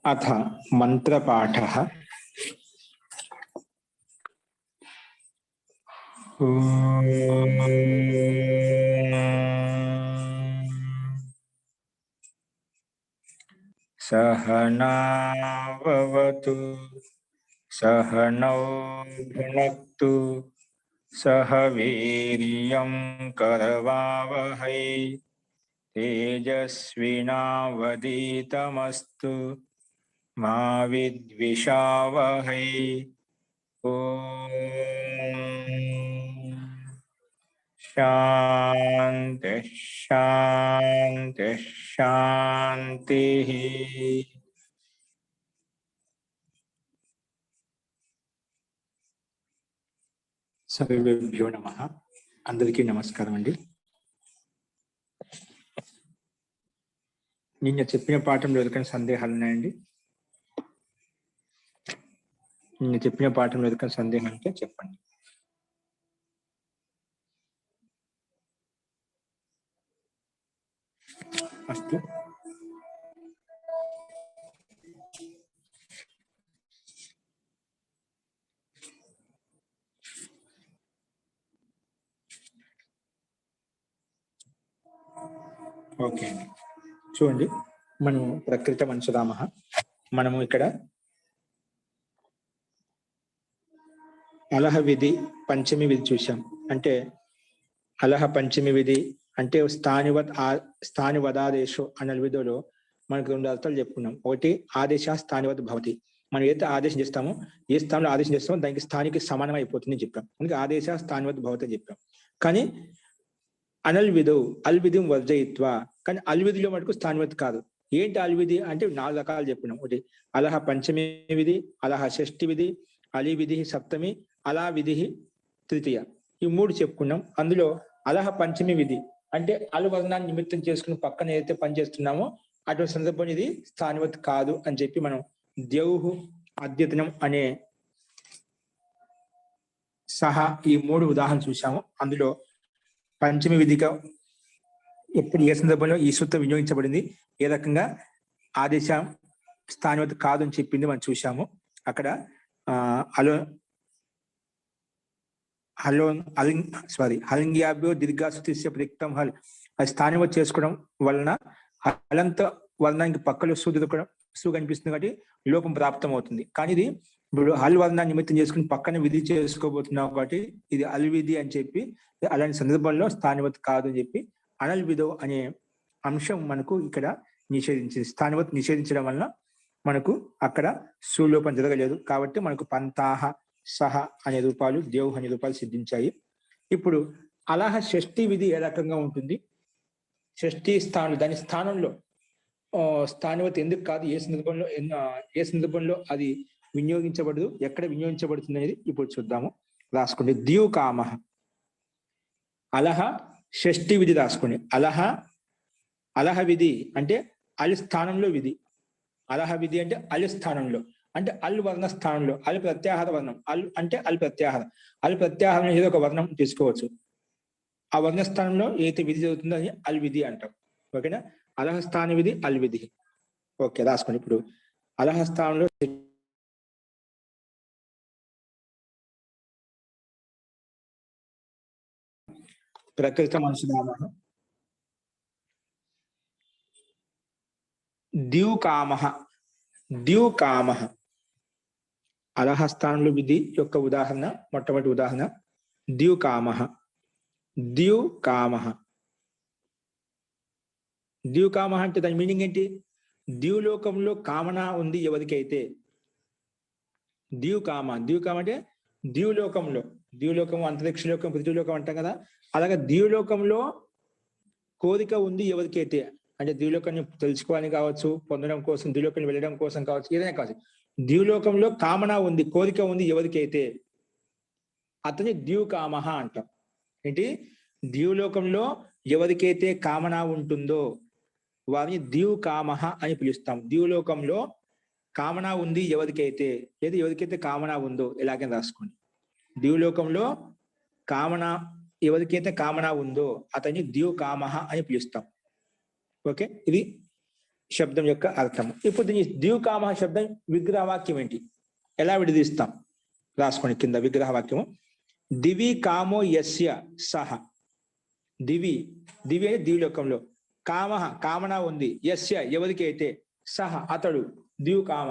अथ मंत्रपाठः। सहनाववतु सहनौ भुनक्तु सह वीर्यं करवावहै तेजस्विनावधीतमस्तु मा विद्विषावहै। ओम शांति शांति शांति। सर्वेभ्यो नमः। अंदरिकी नमस्कारम अंडी। నిన్న చెప్పిన పాఠంలో ఎవరికైనా సందేహాలు ఉన్నాయండి? నిన్న చెప్పిన పాఠంలో ఎవరికైనా సందేహం ఉంటే చెప్పండి. అస్తు. ఓకే అండి, చూడండి, మనం ప్రకృత వంశధామః. మనము ఇక్కడ అలహ విధి పంచమి విధి చూసాం. అంటే అలహ పంచమి విధి అంటే స్థానివదాదేశో అన్న విధిలో మనకు రెండు అర్థాలు చెప్పుకున్నాం. ఒకటి ఆదేశ స్థానివత్ భవతి. మనం ఏదైతే ఆదేశం చేస్తామో, ఏ స్థానంలో ఆదేశం చేస్తామో దానికి స్థానికి సమానం అయిపోతుంది చెప్పాం. అందుకే ఆదేశ స్థానివత్ భవతి అని చెప్పాం. కానీ అనల్విధు అల్విధిం వర్జయిత్వ, కానీ అల్విధిలో మటుకు స్థానివత్ కాదు. ఏంటి అల్విధి అంటే 4 రకాలు చెప్పినాం. ఒకటి అలహ పంచమి విధి, అలహ షష్ఠి విధి, అలి విధి సప్తమి, అలా విధి తృతీయ. ఈ 3 చెప్పుకున్నాం. అందులో అలహ పంచమి విధి అంటే అలు వర్ణాన్ని నిమిత్తం చేసుకుని పక్కన ఏదైతే పనిచేస్తున్నామో అటువంటి సందర్భం ఇది స్థానివత్ కాదు అని చెప్పి మనం ద్యౌహు అద్యతనం అనే సహా ఈ 3 ఉదాహరణ చూసాము. అందులో పంచమి విధిగా ఎప్పుడు ఏ సందర్భంలో ఈ సూత్రం వినియోగించబడింది, ఏ రకంగా ఆదేశం స్థానివత్ కాదు అని చెప్పింది మనం చూసాము. అక్కడ హలింగ్యాభ్యో దీర్ఘాసుతిస్య ప్రయుక్తం హల్, అది స్థానివత్ చేసుకోవడం వలన హలంత వర్ణానికి పక్కలో సు కనిపిస్తుంది కాబట్టి లోపం ప్రాప్తం అవుతుంది. కానీ ఇది ఇప్పుడు హల్ వర్ణాన్ని నిమిత్తం చేసుకుని పక్కన విధి చేసుకోబోతున్నాం కాబట్టి ఇది అల్ విధి అని చెప్పి, అలాంటి సందర్భంలో స్థానివత్ కాదు అని చెప్పి అనల్ విధో అనే అంశం మనకు ఇక్కడ నిషేధించింది. స్థానివత్ నిషేధించడం వలన మనకు అక్కడ సులోపం జరగలేదు. కాబట్టి మనకు పంతాహ సహ అనే రూపాలు, దేవ్ అనే రూపాలు సిద్ధించాయి. ఇప్పుడు అలహ షష్ఠి విధి ఏ రకంగా ఉంటుంది? షష్ఠి స్థానం, దాని స్థానంలో స్థానివత్ ఎందుకు కాదు, ఏ సందర్భంలో అది వినియోగించబడదు, ఎక్కడ వినియోగించబడుతుంది అనేది ఇప్పుడు చూద్దాము. రాసుకోండి. ద్యూకామ అలహ షష్ఠి విధి రాసుకోండి. అలహ విధి అంటే అల్ స్థానంలో విధి. అలహ విధి అంటే అల్ స్థానంలో, అంటే అల్ వర్ణ స్థానంలో. అల్ ప్రత్యాహార వర్ణం. అల్ అంటే అల్ ప్రత్యాహారం. అల్ ప్రత్యాహారం ఏదో ఒక వర్ణం తీసుకోవచ్చు. ఆ వర్ణ స్థానంలో ఏదైతే విధి జరుగుతుందో అని అల్ విధి అంటాం. ఓకేనా? అలహ స్థాన విధి అల్ విధి. ఓకే, రాసుకోండి. ఇప్పుడు అలహ స్థానంలో ప్రకృత మనసునామ ద్యూకామ. అలహ స్థానంలో విధి యొక్క ఉదాహరణ, మొట్టమొదటి ఉదాహరణ ద్యూకామ. ద్యూకామ అంటే దాని మీనింగ్ ఏంటి? ద్యూలోకంలో కామన ఉంది ఎవరికైతే. ద్యూకామ అంటే ద్యూలోకం, అంతరిక్షలోకం, పృథ్వీలోకం అంటాం కదా. అలాగే ద్యూలోకంలో కోరిక ఉంది ఎవరికైతే, అంటే ద్యూలోకాన్ని తెలుసుకోవాలని కావచ్చు, పొందడం కోసం, ద్యూలోకాన్ని వెళ్ళడం కోసం కావచ్చు, ఏదైనా కావచ్చు. ద్యూలోకంలో కామన ఉంది, కోరిక ఉంది ఎవరికైతే, అతని ద్యూకామ అంటాం. ఏంటి? ద్యూలోకంలో ఎవరికైతే కామన ఉంటుందో వారిని ద్యూకామ అని పిలుస్తాం. ద్యూలోకంలో కామన ఉంది ఎవరికైతే, లేదా ఎవరికైతే కామన ఉందో ఎలాగైనా రాసుకోండి. ద్యూలోకంలో ఎవరికైతే కామన ఉందో అతన్ని ద్యూకామ అని పిలుస్తాం. ఓకే, ఇది శబ్దం యొక్క అర్థం. ఇప్పుడు దీని దివ్కామ శబ్దం విగ్రహవాక్యం ఏంటి, ఎలా విడదీస్తాం రాసుకోండి కింద విగ్రహవాక్యము. దివి కామో యస్య సహ. దివి దివి అంటే దివిలోకంలో, కామ కామన ఉంది, యస్య ఎవరికి అయితే, సహ అతడు, దివ్కామ.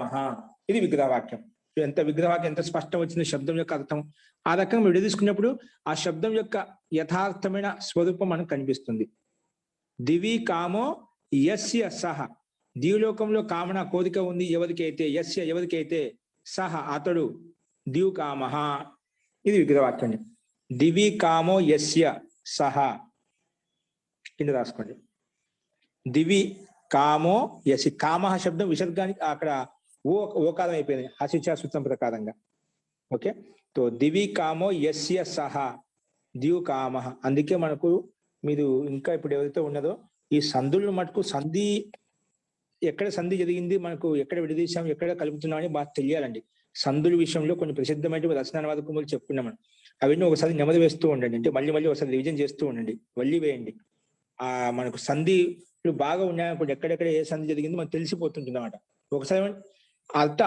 ఇది విగ్రహవాక్యం. ఎంత విగ్రహవాక్యం ఎంత స్పష్టం వచ్చింది శబ్దం యొక్క అర్థం. ఆ రకంగా విడదీసుకున్నప్పుడు ఆ శబ్దం యొక్క యథార్థమైన స్వరూపం మనకు కనిపిస్తుంది. దివి కామో యస్య సహ. దివ్లోకంలో కామన కోరిక ఉంది ఎవరికైతే, యస్య ఎవరికైతే, సహ అతడు, దివ్కామ. ఇది విగ్రహవాక్యం. దివి కామో యస్య సహ కింద రాసుకోండి. దివి కామో యసి. కామ శబ్దం విసర్గానికి అక్కడ ఓకారం అయిపోయింది హసిచ సూత్రం ప్రకారంగా. ఓకే, తో దివి కామో యస్య సహ దివ్కామ. అందుకే మనకు మీరు ఇంకా ఇప్పుడు ఏదైతే ఉన్నదో ఈ సంధులను మటుకు సంధి ఎక్కడ సంధి జరిగింది, మనకు ఎక్కడ విడదీశాం, ఎక్కడ కలుపుతున్నాం అని బాగా తెలియాలండి. సంధుల విషయంలో కొన్ని ప్రసిద్ధమైన రచనావాదకములు చెప్పుకున్నాం మనం. అవన్నీ ఒకసారి నెమది వేస్తూ ఉండండి, అంటే మళ్ళీ మళ్ళీ ఒకసారి రివిజన్ చేస్తూ ఉండండి, వల్లి వేయండి. మనకు సంధిలు బాగా ఉన్నాయనుకోండి, ఎక్కడెక్కడ ఏ సంధి జరిగింది మనకు తెలిసిపోతుంటుంది అన్నమాట. ఒకసారి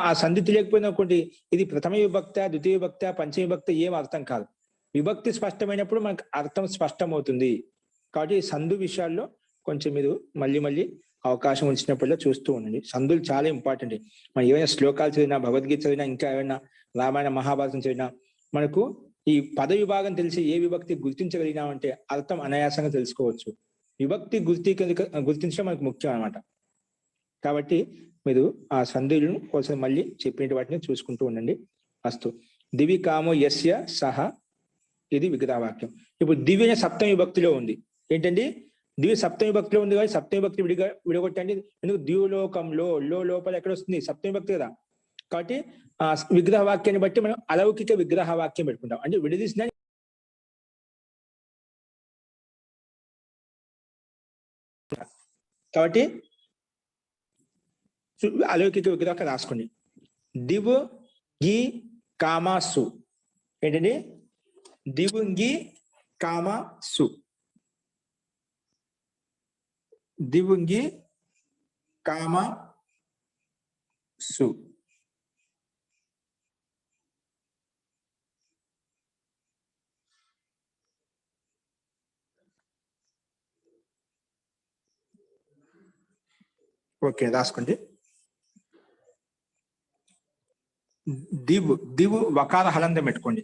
ఆ సంధి తెలియకపోయినా అనుకోండి, ఇది ప్రథమ విభక్త, ద్వితీయ విభక్త, పంచమ విభక్త ఏం అర్థం కాదు. విభక్తి స్పష్టమైనప్పుడు మనకు అర్థం స్పష్టమవుతుంది. కాబట్టి సంధు విషయాల్లో కొంచెం మీరు మళ్ళీ మళ్ళీ అవకాశం ఉంచినప్పుడల్లా చూస్తూ ఉండండి. సంధులు చాలా ఇంపార్టెంట్. మనం ఏమైనా శ్లోకాలు చదివినా, భగవద్గీత చదివినా, ఇంకా ఏమైనా రామాయణ మహాభారతం చదివినా మనకు ఈ పద విభాగం తెలిసి ఏ విభక్తి గుర్తించగలిగినామంటే అర్థం అనాయాసంగా తెలుసుకోవచ్చు. విభక్తి గుర్తించడం మనకు ముఖ్యం అన్నమాట. కాబట్టి మీరు ఆ సంధులను కోసం మళ్ళీ చెప్పిన వాటిని చూసుకుంటూ ఉండండి. అస్తు. దివి కామో యస్య సహ ఇది విగ్రహవాక్యం. ఇప్పుడు దివి అనే సప్తమి విభక్తిలో ఉంది. ఏంటండి, దివి సప్తమి విభక్తిలో ఉంది కానీ సప్తమి విభక్తి విడగొట్టండి. ఎందుకు, ద్విలోకంలో లోపల ఎక్కడ వస్తుంది, సప్తమి విభక్తి కదా. కాబట్టి ఆ విగ్రహవాక్యాన్ని బట్టి మనం అలౌకిక విగ్రహవాక్యం పెట్టుకుంటాం, అంటే విడదీసిన. కాబట్టి అలౌకిక విగ్రహం రాసుకోండి. దివు గి కామాసు. ఏంటండి, దివుంగి కామసు. దివుంగి కామసు. ఓకే, రాసుకోండి. దివు వకార హలంతం పెట్టుకోండి.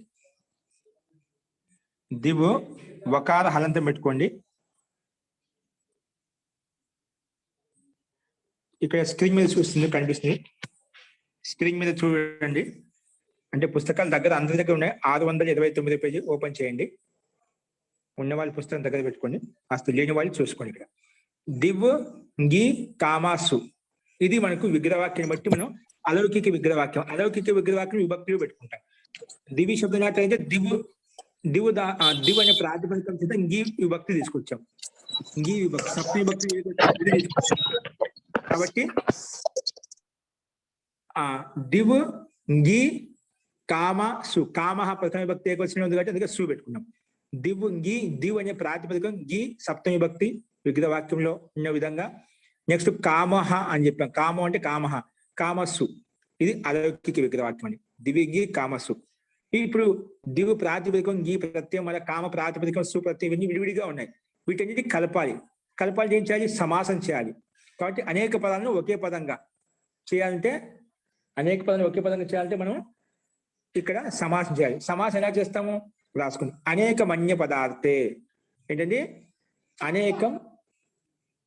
దివు వకార హలంతం పెట్టుకోండి. ఇక్కడ స్క్రీన్ మీద చూస్తుంది, కనిపిస్తుంది. స్క్రీన్ మీద చూడండి. అంటే పుస్తకాలు దగ్గర అందరి దగ్గర ఉన్నాయి. 629 పేజీ ఓపెన్ చేయండి. ఉన్న వాళ్ళ పుస్తకం దగ్గర పెట్టుకోండి, అసలు లేని వాళ్ళు చూసుకోండి. ఇక్కడ దివ్ గి కామాసు ఇది మనకు విగ్రహవాక్యాన్ని బట్టి మనం అలౌకిక విగ్రహవాక్యం. అలౌకిక విగ్రహవాక్యం విభక్తిలో పెట్టుకుంటాం. దివి శబ్దం అయితే దివు అనే ప్రాతిపదికం చేత ఇంగి విభక్తి తీసుకొచ్చాం. ఇంగి విభక్తి సప్తమి విభక్తి తీసుకొచ్చాం. కాబట్టి దివు గి కామ సు. కామ ప్రథమ విభక్తి ఏకవచనం ఉంది కాబట్టి అందుకే సు పెట్టుకున్నాం. దివ్ అనే ప్రాతిపదికం గి సప్తమి విభక్తి విగ్రహవాక్యంలో ఉన్న విధంగా. నెక్స్ట్ కామహ అని చెప్పాం. కామం అంటే కామస్సు. ఇది అలౌకిక విగ్రహవాక్యం అండి. దివిగి కామస్సు. ఇప్పుడు దివు ప్రాతిపదికం గి ప్రత్యయం, మళ్ళీ కామ ప్రాతిపదికం సు ప్రత్యయం, ఇవన్నీ విడివిడిగా ఉన్నాయి. వీటన్నిటి కలపాలి ఏం చేయాలి, సమాసం చేయాలి. కాబట్టి అనేక పదాలను ఒకే పదంగా చేయాలంటే మనం ఇక్కడ సమాసం చేయాలి. సమాసం ఎలా చేస్తాము రాసుకుంది. అనేకం అన్య పదార్థే. ఏంటండి, అనేకం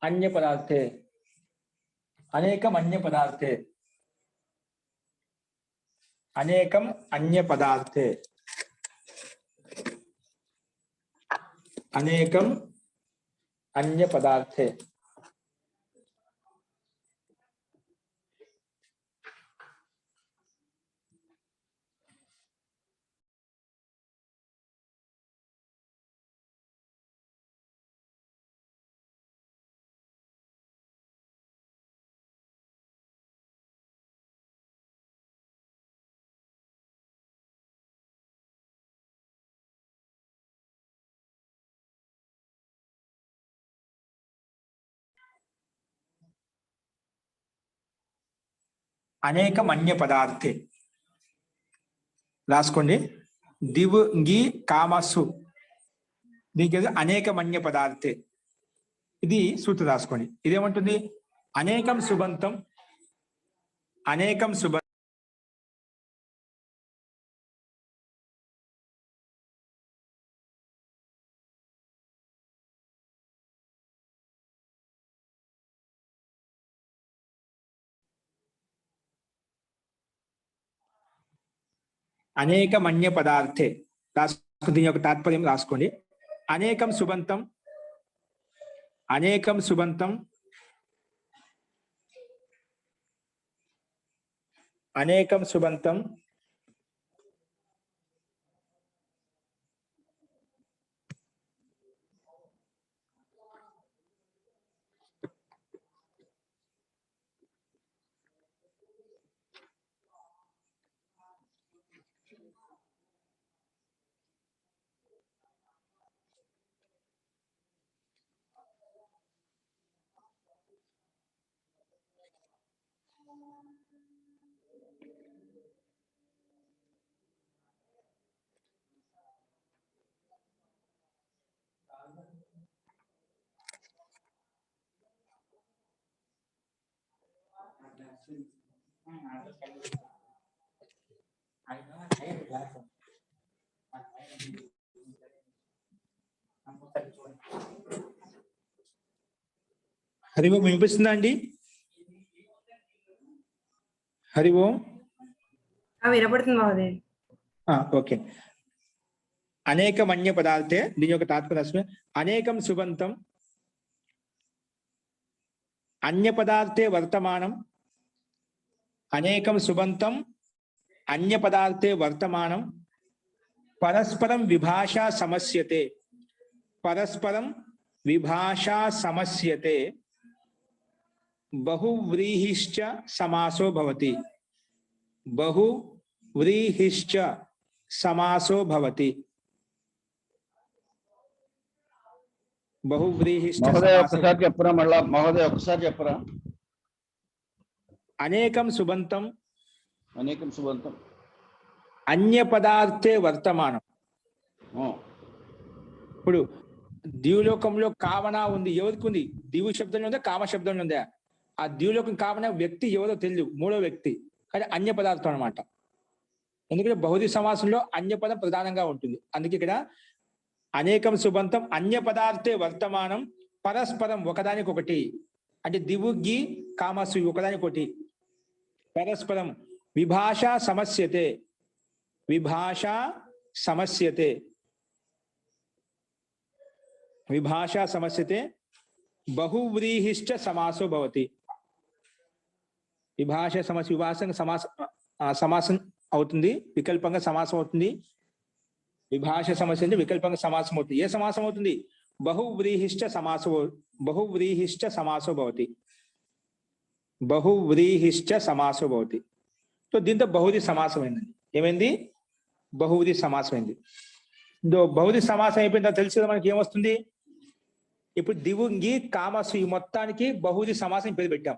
అన్య పదార్థే. అనేకం అన్య పదార్థే. అనేకం అన్య పదార్థే. అనేకం అన్య పదార్థే. అనేకమన్య పదార్థే రాసుకోండి. దివు గి కామసు దీనికి అనేకమన్య పదార్థే. ఇది సూత్రం రాసుకోండి. ఇదేమంటుంది? అనేకం సుబంతం, అనేకం సుబంతం, అనేకమన్య పదార్థే రాసుకోండి. దీని యొక్క తాత్పర్యం రాసుకోండి. అనేకం సుబంతం, అనేకం సుబంతం, అనేకం సుబంతం, హరి ఓం వినిపిస్తుందా అండి? హరి ఓం వినపడుతుంది మహోదయ. ఓకే. అనేకమన్య పదార్థే దీని యొక్క తాత్పర్యం అనేకం సుబంతం, అన్య పదార్థే వర్తమానం, అనేకం సుబంతం అన్య పదార్థే వర్తమానం, పరస్పరం విభాషా సమస్యతే, పరస్పరం విభాషా సమస్యతే, బహువ్రీహిశ్చ సమాసో భవతి, బహువ్రీహిశ్చ సమాసో భవతి, బహువ్రీహిశ్చ చెప్పరా? అనేకం సుబంతం, అనేకం సుబంతం అన్య పదార్థే వర్తమానం. ఇప్పుడు ద్యూలోకంలో కామన ఉంది. ఎవరికి ఉంది? దివు శబ్దంలో ఉందా, కామ శబ్దంలో ఉందా? ఆ ద్యూలోకం కామన వ్యక్తి ఎవరో తెలియదు, మూడో వ్యక్తి, కానీ అన్య పదార్థం అనమాట. ఎందుకంటే బహుది సమాసంలో అన్య పదం ప్రధానంగా ఉంటుంది. అందుకే ఇక్కడ అనేకం సుబంతం అన్య పదార్థే వర్తమానం, పరస్పరం ఒకదానికొకటి, అంటే దివు గి కామసు ఒకదానికొకటి, పరస్పరం విభాషా సమస్యతే, విభాషా సమస్యతే, విభాషా సమస్యతే, బహువ్రీహిశ్చ సమాసో భవతి. విభాష సమస్య విభాషంగా సమాసం అవుతుంది, వికల్పంగా సమాసం అవుతుంది. విభాష సమస్య అంటే వికల్పంగా సమాసం అవుతుంది. ఏ సమాసం అవుతుంది? బహువ్రీహిశ్చ సమాసో, బహువ్రీహిశ్చ సమాసో భవతి, బహువ్రీహిశ్చ సమాసో భవతి. సో దీంతో బహుది సమాసమైందండి. ఏమైంది? బహుది సమాసమైంది. బహుది సమాసం అయిపోయిన తర్వాత తెలిసి మనకి ఏమొస్తుంది? ఇప్పుడు దివుంగి కామసు ఈ మొత్తానికి బహుది సమాసం పేరు పెట్టాం.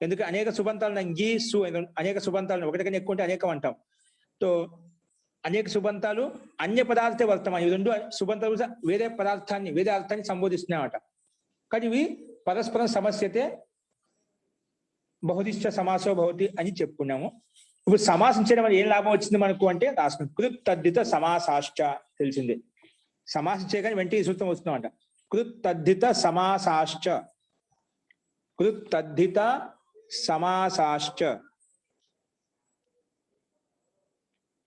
ఎందుకు? అనేక సుబంతాలను అంగి సు అనేక సుబంతాలను ఒకటికన్నా ఎక్కువ ఉంటే అనేకం అంటాం. సో అనేక సుబంతాలు అన్య పదార్థే వర్తమానం. ఇవి రెండు సుబంతాలు వేరే పదార్థాన్ని, వేరే అర్థాన్ని సంబోధిస్తున్నాయన్నమాట. కానీ ఇవి పరస్పరం సమస్యతే బహుదిశ్చ సమాసో భవతి అని చెప్పుకున్నాము. ఇప్పుడు సమాసం చేయడం వల్ల ఏం లాభం వచ్చింది మనకు అంటే రాసుకున్నాం. కృత్ తద్ధిత సమాసాశ్చ తెలిసిందే. సమాసం చేయగానే వెంటనే ఈ సూత్రం వస్తుందన్నమాట. కృత్ తద్ధిత సమాసాశ్చ, కృత్ తద్ధిత సమాసాశ్చ,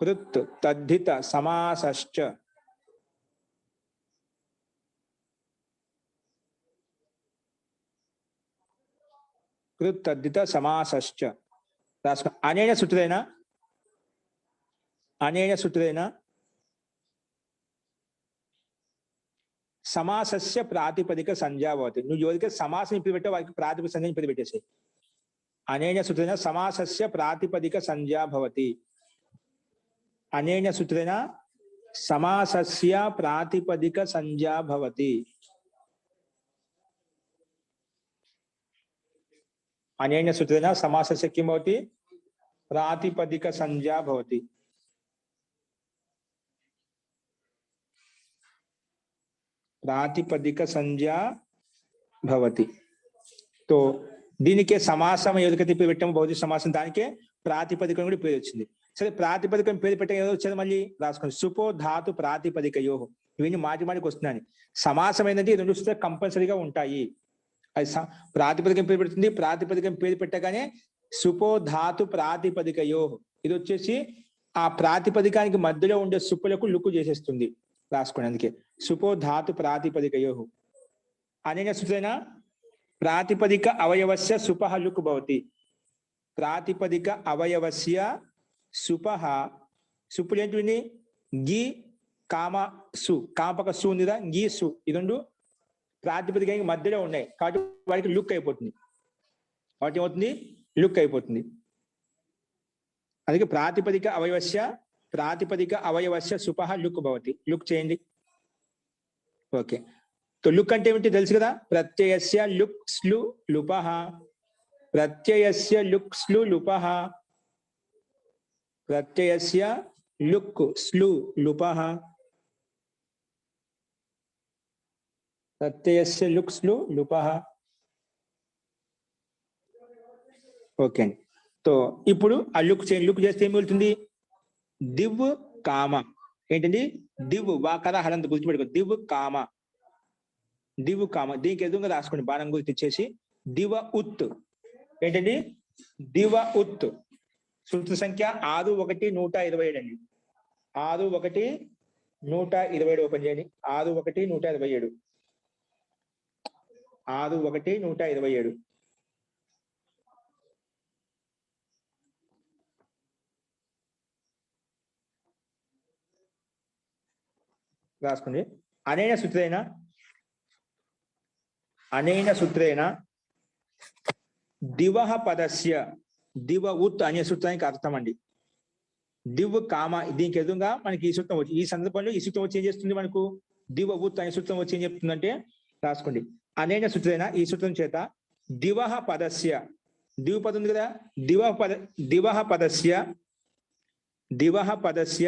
కృత్ తద్ధిత సమాసశ్చ, కృత్ తద్ధిత సమాసశ్చ రాసుకో. అనేన సూత్రేణ, అనేన సూత్రేణ సమాసస్య ప్రాతిపదిక సంజ్ఞా భవతి. నువ్వు ఎవరికైతే సమాసం ఇప్పుడు పెట్టావు వారికి ప్రాతిపదిక సంజ్ఞ ఇప్పుడు పెట్టేసాయి. అనేన సూత్రేణ సమాసస్య ప్రాతిపదిక సంజ్ఞా భవతి, అనేన సూత్రేణ సమాసస్య ప్రాతిపదిక సంజ్ఞా భవతి, అనేన సూత్రేణ సమాసస్య కిం భవతి? ప్రాతిపదిక సంజ్ఞా భవతి. ప్రాతిపదిక సంజ్ఞా భవతి. తో దీనికే సమాసం ఏదైతే పేరు పెట్టామో భౌతిక సమాసం దానికే ప్రాతిపదికం కూడా పేరు వచ్చింది. సరే ప్రాతిపదికం పేరు పెట్టాం ఏదో వచ్చేది మళ్ళీ రాసుకోండి. సుపో ధాతు ప్రాతిపదికయో. ఇవన్నీ మాటి మాటికి వస్తున్నాయి. సమాసం ఏంటంటే ఈ రెండు కంపల్సరీగా ఉంటాయి. అది ప్రాతిపదికం పేరు పెడుతుంది. ప్రాతిపదికం పేరు పెట్టగానే సుపో ధాతు ప్రాతిపదికయో. ఇది వచ్చేసి ఆ ప్రాతిపదికానికి మధ్యలో ఉండే సుప్పులకు లుక్కు చేసేస్తుంది. రాసుకోండి. అందుకే సుపో ధాతు ప్రాతిపదికయో. అనేన సూత్రేణ ప్రాతిపదిక అవయవస్య సుపః లుక్ భవతి. ప్రాతిపదిక అవయవస్య సుపః. సుప్పులు ఏంటి? గి కామ సు. కామపక సు ఉందిదా, గీ సు. ఈ రెండు ప్రాతిపదికానికి మధ్యలో ఉన్నాయి కాబట్టి వాటికి లుక్ అయిపోతుంది. వాటి ఏమవుతుంది? లుక్ అయిపోతుంది. అందుకే ప్రాతిపదిక అవయవస్య సుపః లుక్ భవతి. లుక్ చేయండి. ఓకే. తో లుక్ అంటే ఏమిటి తెలుసు కదా. ప్రత్యయస్య లుక్ స్లు లుపః. ప్రత్యయస్య లుక్ స్లు లుపః. ప్రత్యయస్య లుక్ స్లు లుపః. ప్రత్యయస్య లుక్ స్లు లుపః. ఓకే అండి. తో ఇప్పుడు ఆ లుక్ చేయండి. లుక్ చేస్తే ఏమి వెళ్తుంది? దివ్ కామ. ఏంటండి? దివ్ వాకర హలంత గుర్తుపెట్టుకో. దివ్ కామ. దివ్ కామ. దీనికి ఎదురుగా రాసుకోండి బాణం గుర్తు ఇచ్చేసి. దివ ఉత్. ఏంటండి? దివ ఉత్. సూత్ర సంఖ్య 6-1-127 అండి. 6-1-127 ఓపెన్ చేయండి. 6-1-127. 6-1-127. రాసుకోండి. అనేన సూత్రేణ దివః పదస్య. దివ ఉత్ అనే సూత్రానికి అర్థం అండి. దివ్ కామ. దీనికి ఎదురుగా మనకి ఈ సూత్రం వచ్చి ఈ సందర్భంలో ఈ సూత్రం వచ్చి ఏం చేస్తుంది? మనకు దివ ఉత్ అనే సూత్రం వచ్చి ఏం చెప్తుందంటే రాసుకోండి. అనేన సూత్రేణ ఈ సూత్రం చేత దివః పదస్య. దివ్ పదం ఉంది కదా. దివః పదస్య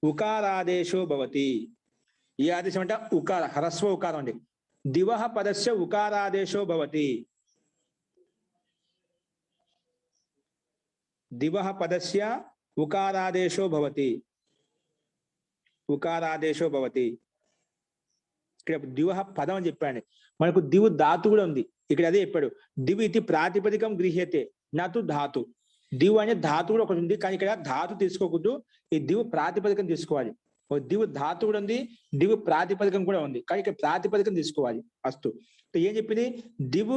ఉకారాదేశో భవతి. ఈ ఆదేశం అంటే ఉకార హ్రస్వ ఉకారం అండి. దివః పదస్య ఉకారాదేశో భవతి. దివః పదస్య ఉకారాదేశో భవతి. ఉకారాదేశో భవతి. ఇక్కడ దివః పదం అని చెప్పాడు. మనకు దివు ధాతు కూడా ఉంది. ఇక్కడ అదే చెప్పాడు. దివు ఇది ప్రాతిపదికం గృహ్యతే నతు ధాతు. దివు అనే ధాతు కూడా ఒకటి ఉంది. కానీ ఇక్కడ ధాతు తీసుకోకూడదు. ఈ దివు ప్రాతిపదికం తీసుకోవాలి. దివు ధాతు కూడా ఉంది. దివు ప్రాతిపదికం కూడా ఉంది. కానీ ఇక్కడ ప్రాతిపదికం తీసుకోవాలి. అస్తు. ఏం చెప్పింది? దివు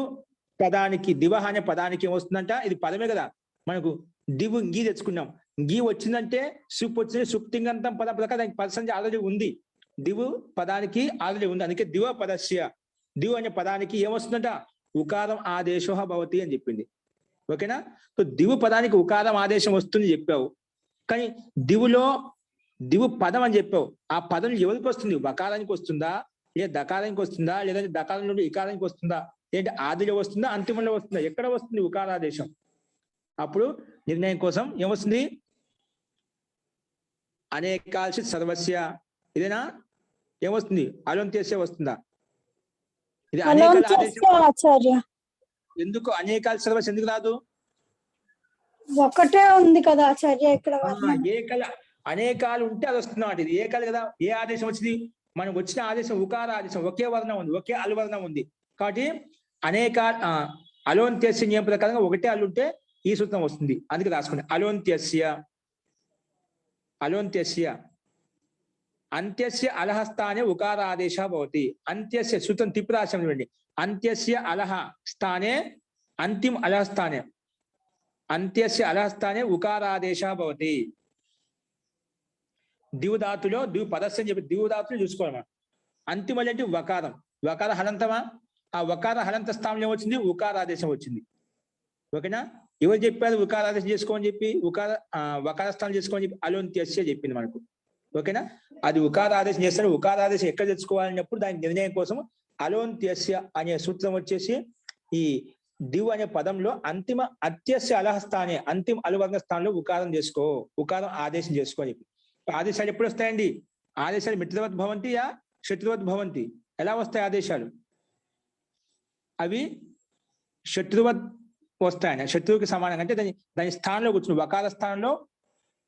పదానికి దివః అనే పదానికి ఏమొస్తుందంట? ఇది పదమే కదా. మనకు దివు గీ తెచ్చుకున్నాం. గీ వచ్చిందంటే సుప్ వచ్చింది. సుప్తింగంతం పద ప్రకారం దానికి పదసంఖ్య ఆల్రెడీ ఉంది. దివు పదానికి ఆల్రెడీ ఉంది. అందుకే దివ పదస్య. దివు అనే పదానికి ఏమొస్తుందంట? ఉకారం ఆదేశో భవతి అని చెప్పింది. ఓకేనా. సో దివు పదానికి ఉకారం ఆదేశం వస్తుంది చెప్పావు. కానీ దివు పదం అని చెప్పావు. ఆ పదం ఎవరికి వస్తుంది? వకారానికి వస్తుందా, లేదా దకారానికి వస్తుందా, లేదంటే దకారం నుండి ఇకారానికి వస్తుందా, ఏంటి ఆదిలో వస్తుందా, అంతిమంలో వస్తుందా? ఎక్కడ వస్తుంది ఉకారాదేశం? అప్పుడు నిర్ణయం కోసం ఏమొస్తుంది? అనేకాల్సి సర్వస్య. ఇదేనా? ఏమొస్తుంది? అలోంత్యస్య వస్తుందా? ఇది అనేకాల ఆదేశం. ఎందుకు అనేకాల సర్వస్య ఎందుకు రాదు? ఒకటే ఉంది కదా ఆచార్య ఇక్కడ. ఏకల అనేకాలు ఉంటే అది వస్తుంది. ఇది ఏకాలు కదా. ఏ ఆదేశం వచ్చింది? మనకు వచ్చిన ఆదేశం ఉకార ఆదేశం. ఒకే వర్ణం ఉంది, ఒకే అల్వర్ణం ఉంది. కాబట్టి అనేక అలోంత్యస్య నియమ ప్రకారంగా ఒకటే అల్లుంటే ఈ సూత్రం వస్తుంది. అందుకే రాసుకోండి. అలోంత్యస్య అంత్యస్య అలహ స్థానే ఉకార ఆదేశ భవతి. అంత్యస్య సూత్రం తిప్పి రాశాం చూడండి. అంత్యస్య అలహ స్థానే అంతిమ అలహ స్థానే అంత్యస్య అలహ స్థానే ఉకారాదేశ భవతి. దివుధాతులో దివు పదస్సు అని చెప్పి దివుధాతులు చూసుకోవాలి. అంతిమలు అంటే వకారం. వకార హలంతమా? ఆ వకార హలంత స్థానంలో ఏమొచ్చింది? ఉకారాదేశం వచ్చింది. ఓకేనా. ఎవరు చెప్పారు ఉకారాదేశం చేసుకోమని చెప్పి? వకార స్థానం చేసుకోమని చెప్పి అలోంత్యస్య చెప్పింది మనకు. ఓకేనా. అది ఉకారాదేశం చేస్తాడు. ఉకారాదేశం ఎక్కడ తెచ్చుకోవాలన్నప్పుడు దానికి నిర్ణయం కోసం అలోంత్యస్య అనే సూత్రం వచ్చేసి ఈ దివ్ అనే పదంలో అంతిమ అత్యస్య అలహ స్థానే అంతిమ అలువర్ణ స్థానంలో ఉకారం చేసుకో, ఉకారం ఆదేశం చేసుకో అని చెప్పి. ఆదేశాలు ఎప్పుడు వస్తాయండి? ఆదేశాలు మిత్రవత్ భవంతి యా శత్రువత్ భవంతి? ఎలా వస్తాయి ఆదేశాలు? అవి శత్రువత్ వస్తాయని, శత్రువుకి సమానంగా, అంటే దాని స్థానంలో కూర్చుని వకార స్థానంలో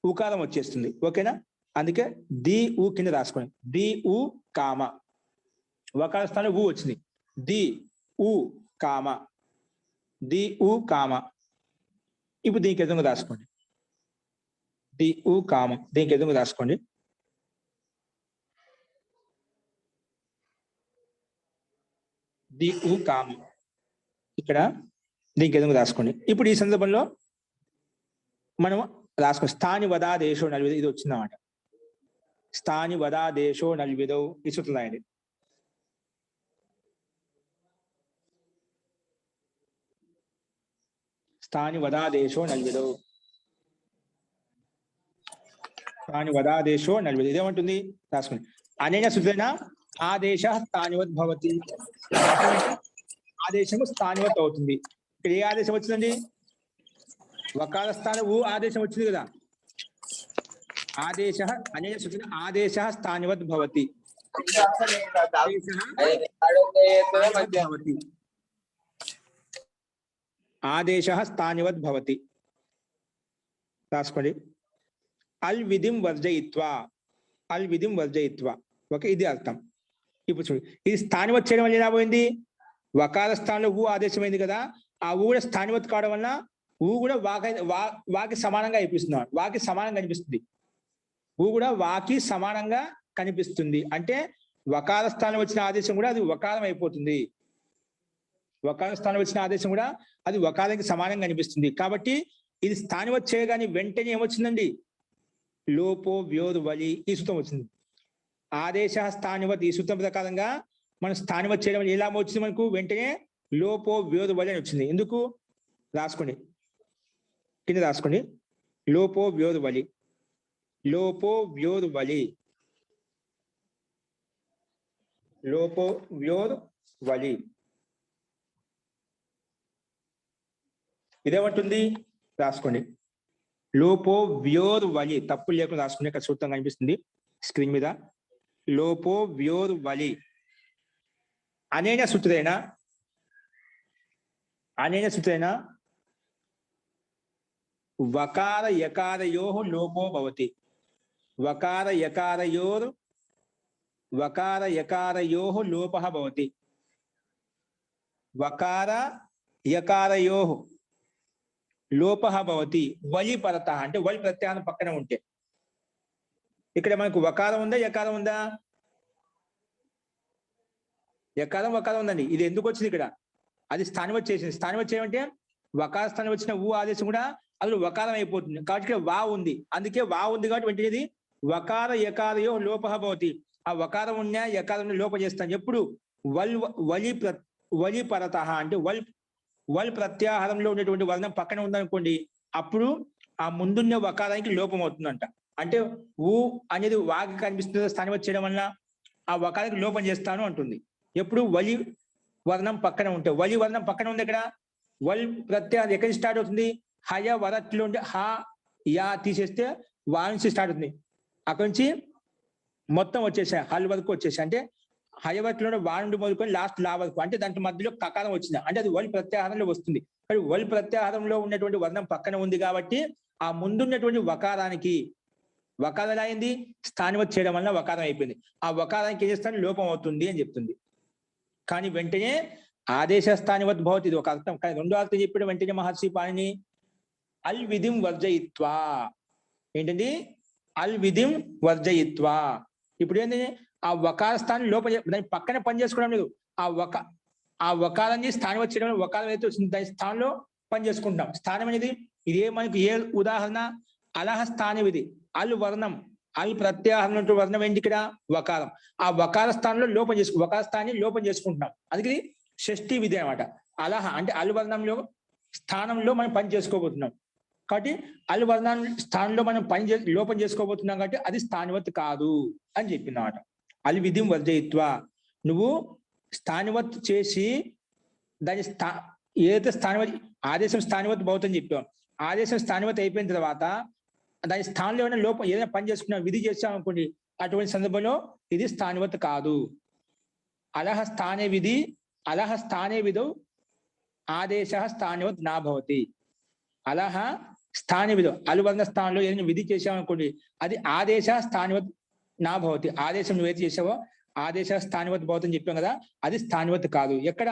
ఉకారం వచ్చేస్తుంది. ఓకేనా? అందుకే ది ఊ కింద రాసుకోండి. ది ఊ కామ, వకార స్థానంలో ఊ వచ్చింది. ది ఊ కామ, ది ఊ కామ. ఇప్పుడు దీనికి ఎదురుగా రాసుకోండి. ది ఊ కామ, దీనికి ఎదురుగా రాసుకోండి. ది ఊ కామ, ఇక్కడ దీనికి ఎదురుగా రాసుకోండి. ఇప్పుడు ఈ సందర్భంలో మనం రాసుకోండి స్థాని వదాదేశో నల్విదో, ఇది వచ్చిందన్నమాట. స్థాని వదాదేశో నల్విదో ఈ సూత్రం రాయండి. స్థాని వదాదేశో నల్విదో, స్థాని వదాదేశో నల్విదో. ఇదేమంటుంది రాసుకోండి. అనేన సూత్రేణ ఆదేశ స్థానివత్ భవతి. ఆదేశము స్థానివత్ అవుతుంది. ఇక్కడ ఏ ఆదేశం వచ్చిందండి? వకార స్థానం ఊ ఆదేశం వచ్చింది కదా. ఆదేశ అనేన సూత్రేణ ఆదేశ స్థానివత్ భవతి. ఆదేశ స్థానివత్ భవతి రాసుకోండి. అల్ విధిం వర్జయిత్వా, అల్ విధిం వర్జయిత్వా. ఓకే, ఇది అర్థం. ఇప్పుడు చూడు, ఇది స్థానివత్ చేయడం వల్ల ఎలా పోయింది? వకార స్థానంలో ఊ ఆదేశమైంది కదా, ఆ ఊ కూడా స్థానివత్ కావడం వల్ల ఊ కూడా వాకి సమానంగా అయిపిస్తున్నాడు. వాకి సమానంగా కనిపిస్తుంది. ఊ కూడా వాకి సమానంగా కనిపిస్తుంది. అంటే వకార స్థానం వచ్చిన ఆదేశం కూడా అది వకారం అయిపోతుంది. వకార స్థానం వచ్చిన ఆదేశం కూడా అది వకారానికి సమానంగా కనిపిస్తుంది. కాబట్టి ఇది స్థానివత్ చేయగానే వెంటనే ఏమొచ్చిందండి? లోపో వ్యోరు వలి ఈ సూత్రం వచ్చింది. ఆదేశ స్థానివత్ ఈ సూత్రం ప్రకారంగా మనం స్థానివత్ చేయడం ఎలా వచ్చింది? మనకు వెంటనే లోపో వ్యోరు వలి అని వచ్చింది. ఎందుకు? రాసుకోండి, కింద రాసుకోండి. లోపో వ్యోరు వలి, లోపో వ్యోరు వలి, లోపో వ్యోరు వలి. ఇదేమంటుంది? రాసుకోండి. లోపో వ్యోరు వలి, తప్పు లేకుండా రాసుకునే ఇక్కడ సూత్రం కనిపిస్తుంది స్క్రీన్ మీద. లోపో వ్యోరు వలి అనేన సూత్రేణ, అనేన సూత్రేణ వకార యకారయోః లోపో భవతి. వకార యకారయోర్, వకార యకారయోః లోపః భవతి. వకార యకారయోః లోపః భవతి వలి పరతః, అంటే వలి ప్రత్యయానం పక్కన ఉంటే. ఇక్కడ మనకు వకారం ఉందా యకారం ఉందా? యకారం వకారం ఉందండి. ఇది ఎందుకు వచ్చింది ఇక్కడ? అది స్థానివత్ చేసింది. స్థానివత్ చేయమంటే వకార స్థానం వచ్చిన ఊ ఆదేశం కూడా అది వకారం అయిపోతుంది. కాబట్టి ఇక్కడ వా ఉంది. అందుకే వా ఉంది కాబట్టి వెంటనే వకార యకారయో లోపః భవతి. ఆ వకారం ఉన్నా యకారం లోప చేస్తాను. ఎప్పుడు? వలి పరతః, అంటే వల్ ప్రత్యాహారంలో ఉన్నటువంటి వర్ణం పక్కన ఉందనుకోండి, అప్పుడు ఆ ముందున్న వకారానికి లోపం అవుతుందంట. అంటే ఊ అనేది వాకి కనిపిస్తుంది స్థానివత్ చేయడం వల్ల ఆ వకారానికి లోపం చేస్తాను అంటుంది. ఎప్పుడు? వలి వర్ణం పక్కన ఉంటే. వలి వర్ణం పక్కన ఉంది. ఇక్కడ వల్ ప్రత్యాహారం ఎక్కడి నుంచి స్టార్ట్ అవుతుంది? హయ వరట్లో ఉంటే హా యా తీసేస్తే వా నుంచి స్టార్ట్ అవుతుంది. అక్కడి నుంచి మొత్తం వచ్చేసాయి, హల్ వరకు వచ్చేసాయి. అంటే హయవట్లో వా నుండి మొదలుకొని లాస్ట్ లా వరకు, అంటే దాంట్లో మధ్యలో కకారం వచ్చింది అంటే అది వల్ ప్రత్యాహారంలో వస్తుంది. కానీ వల్ ప్రత్యాహారంలో ఉన్నటువంటి వర్ణం పక్కన ఉంది కాబట్టి ఆ ముందున్నటువంటి వకారానికి, వకారం ఎలా అయింది? స్థానివత్ చేయడం వల్ల వకారం అయిపోయింది. ఆ వకారానికి ఏం చేస్తాను? లోపం అవుతుంది అని చెప్తుంది. కానీ వెంటనే ఆదేశ స్థానివత్ భవతి, ఇది ఒక అర్థం. కానీ రెండో అర్థం చెప్పిన వెంటనే మహర్షి పాణిని అల్ విధిం వర్జయిత్వా. ఏంటండి? అల్ విధిం వర్జయిత్వా. ఇప్పుడు ఏంటి? ఆ వకార స్థానం లోపల దాని పక్కన పని చేసుకోవడం లేదు. ఆ వకారాన్ని స్థానివత్ చేయడం, వకారం అయితే వచ్చింది దాని స్థానంలో పని చేసుకుంటాం. స్థానం అనేది ఇదే మనకి ఏ ఉదాహరణ? అలహ స్థానం ఇది. అల్ వర్ణం, అల్ ప్రత్యాహరణ వర్ణం ఏంటి? ఇక్కడ వకారం. ఆ వకార స్థానంలో లోపం చేసుకు, వకార స్థానాన్ని లోపం చేసుకుంటున్నాం. అందుకే షష్ఠి విధి అనమాట. అలహ అంటే అల్ వర్ణంలో స్థానంలో మనం పని చేసుకోబోతున్నాం. కాబట్టి అల్ వర్ణాన్ని స్థానంలో మనం లోపం చేసుకోబోతున్నాం కాబట్టి అది స్థానివత్ కాదు అని చెప్పిందన్నమాట. అల్ విధిం వర్జయిత్వా, నువ్వు స్థానివత్ చేసి దాని ఏదైతే స్థానివత్ ఆదేశం స్థానివత్ భవతం చెప్పాం, ఆదేశం స్థానివత్ అయిపోయిన తర్వాత దాని స్థానంలో ఏమైనా లోపం ఏదైనా పని చేసుకున్నా విధి చేసాం అనుకోండి, అటువంటి సందర్భంలో ఇది స్థానివత్ కాదు. అలహ స్థానే విధి, అలహ స్థానే విధౌ ఆదేశ స్థానివత్ నా భవతి. అలహ స్థాని విధం అలువర్ణ స్థానంలో ఏదైనా విధి చేసామనుకోండి, అది ఆదేశ స్థానివత్ నా భవతి. ఆదేశం నువ్వేది చేసావో ఆదేశ స్థానివత్ భవతి చెప్పాం కదా, అది స్థానివత్ కాదు. ఎక్కడ?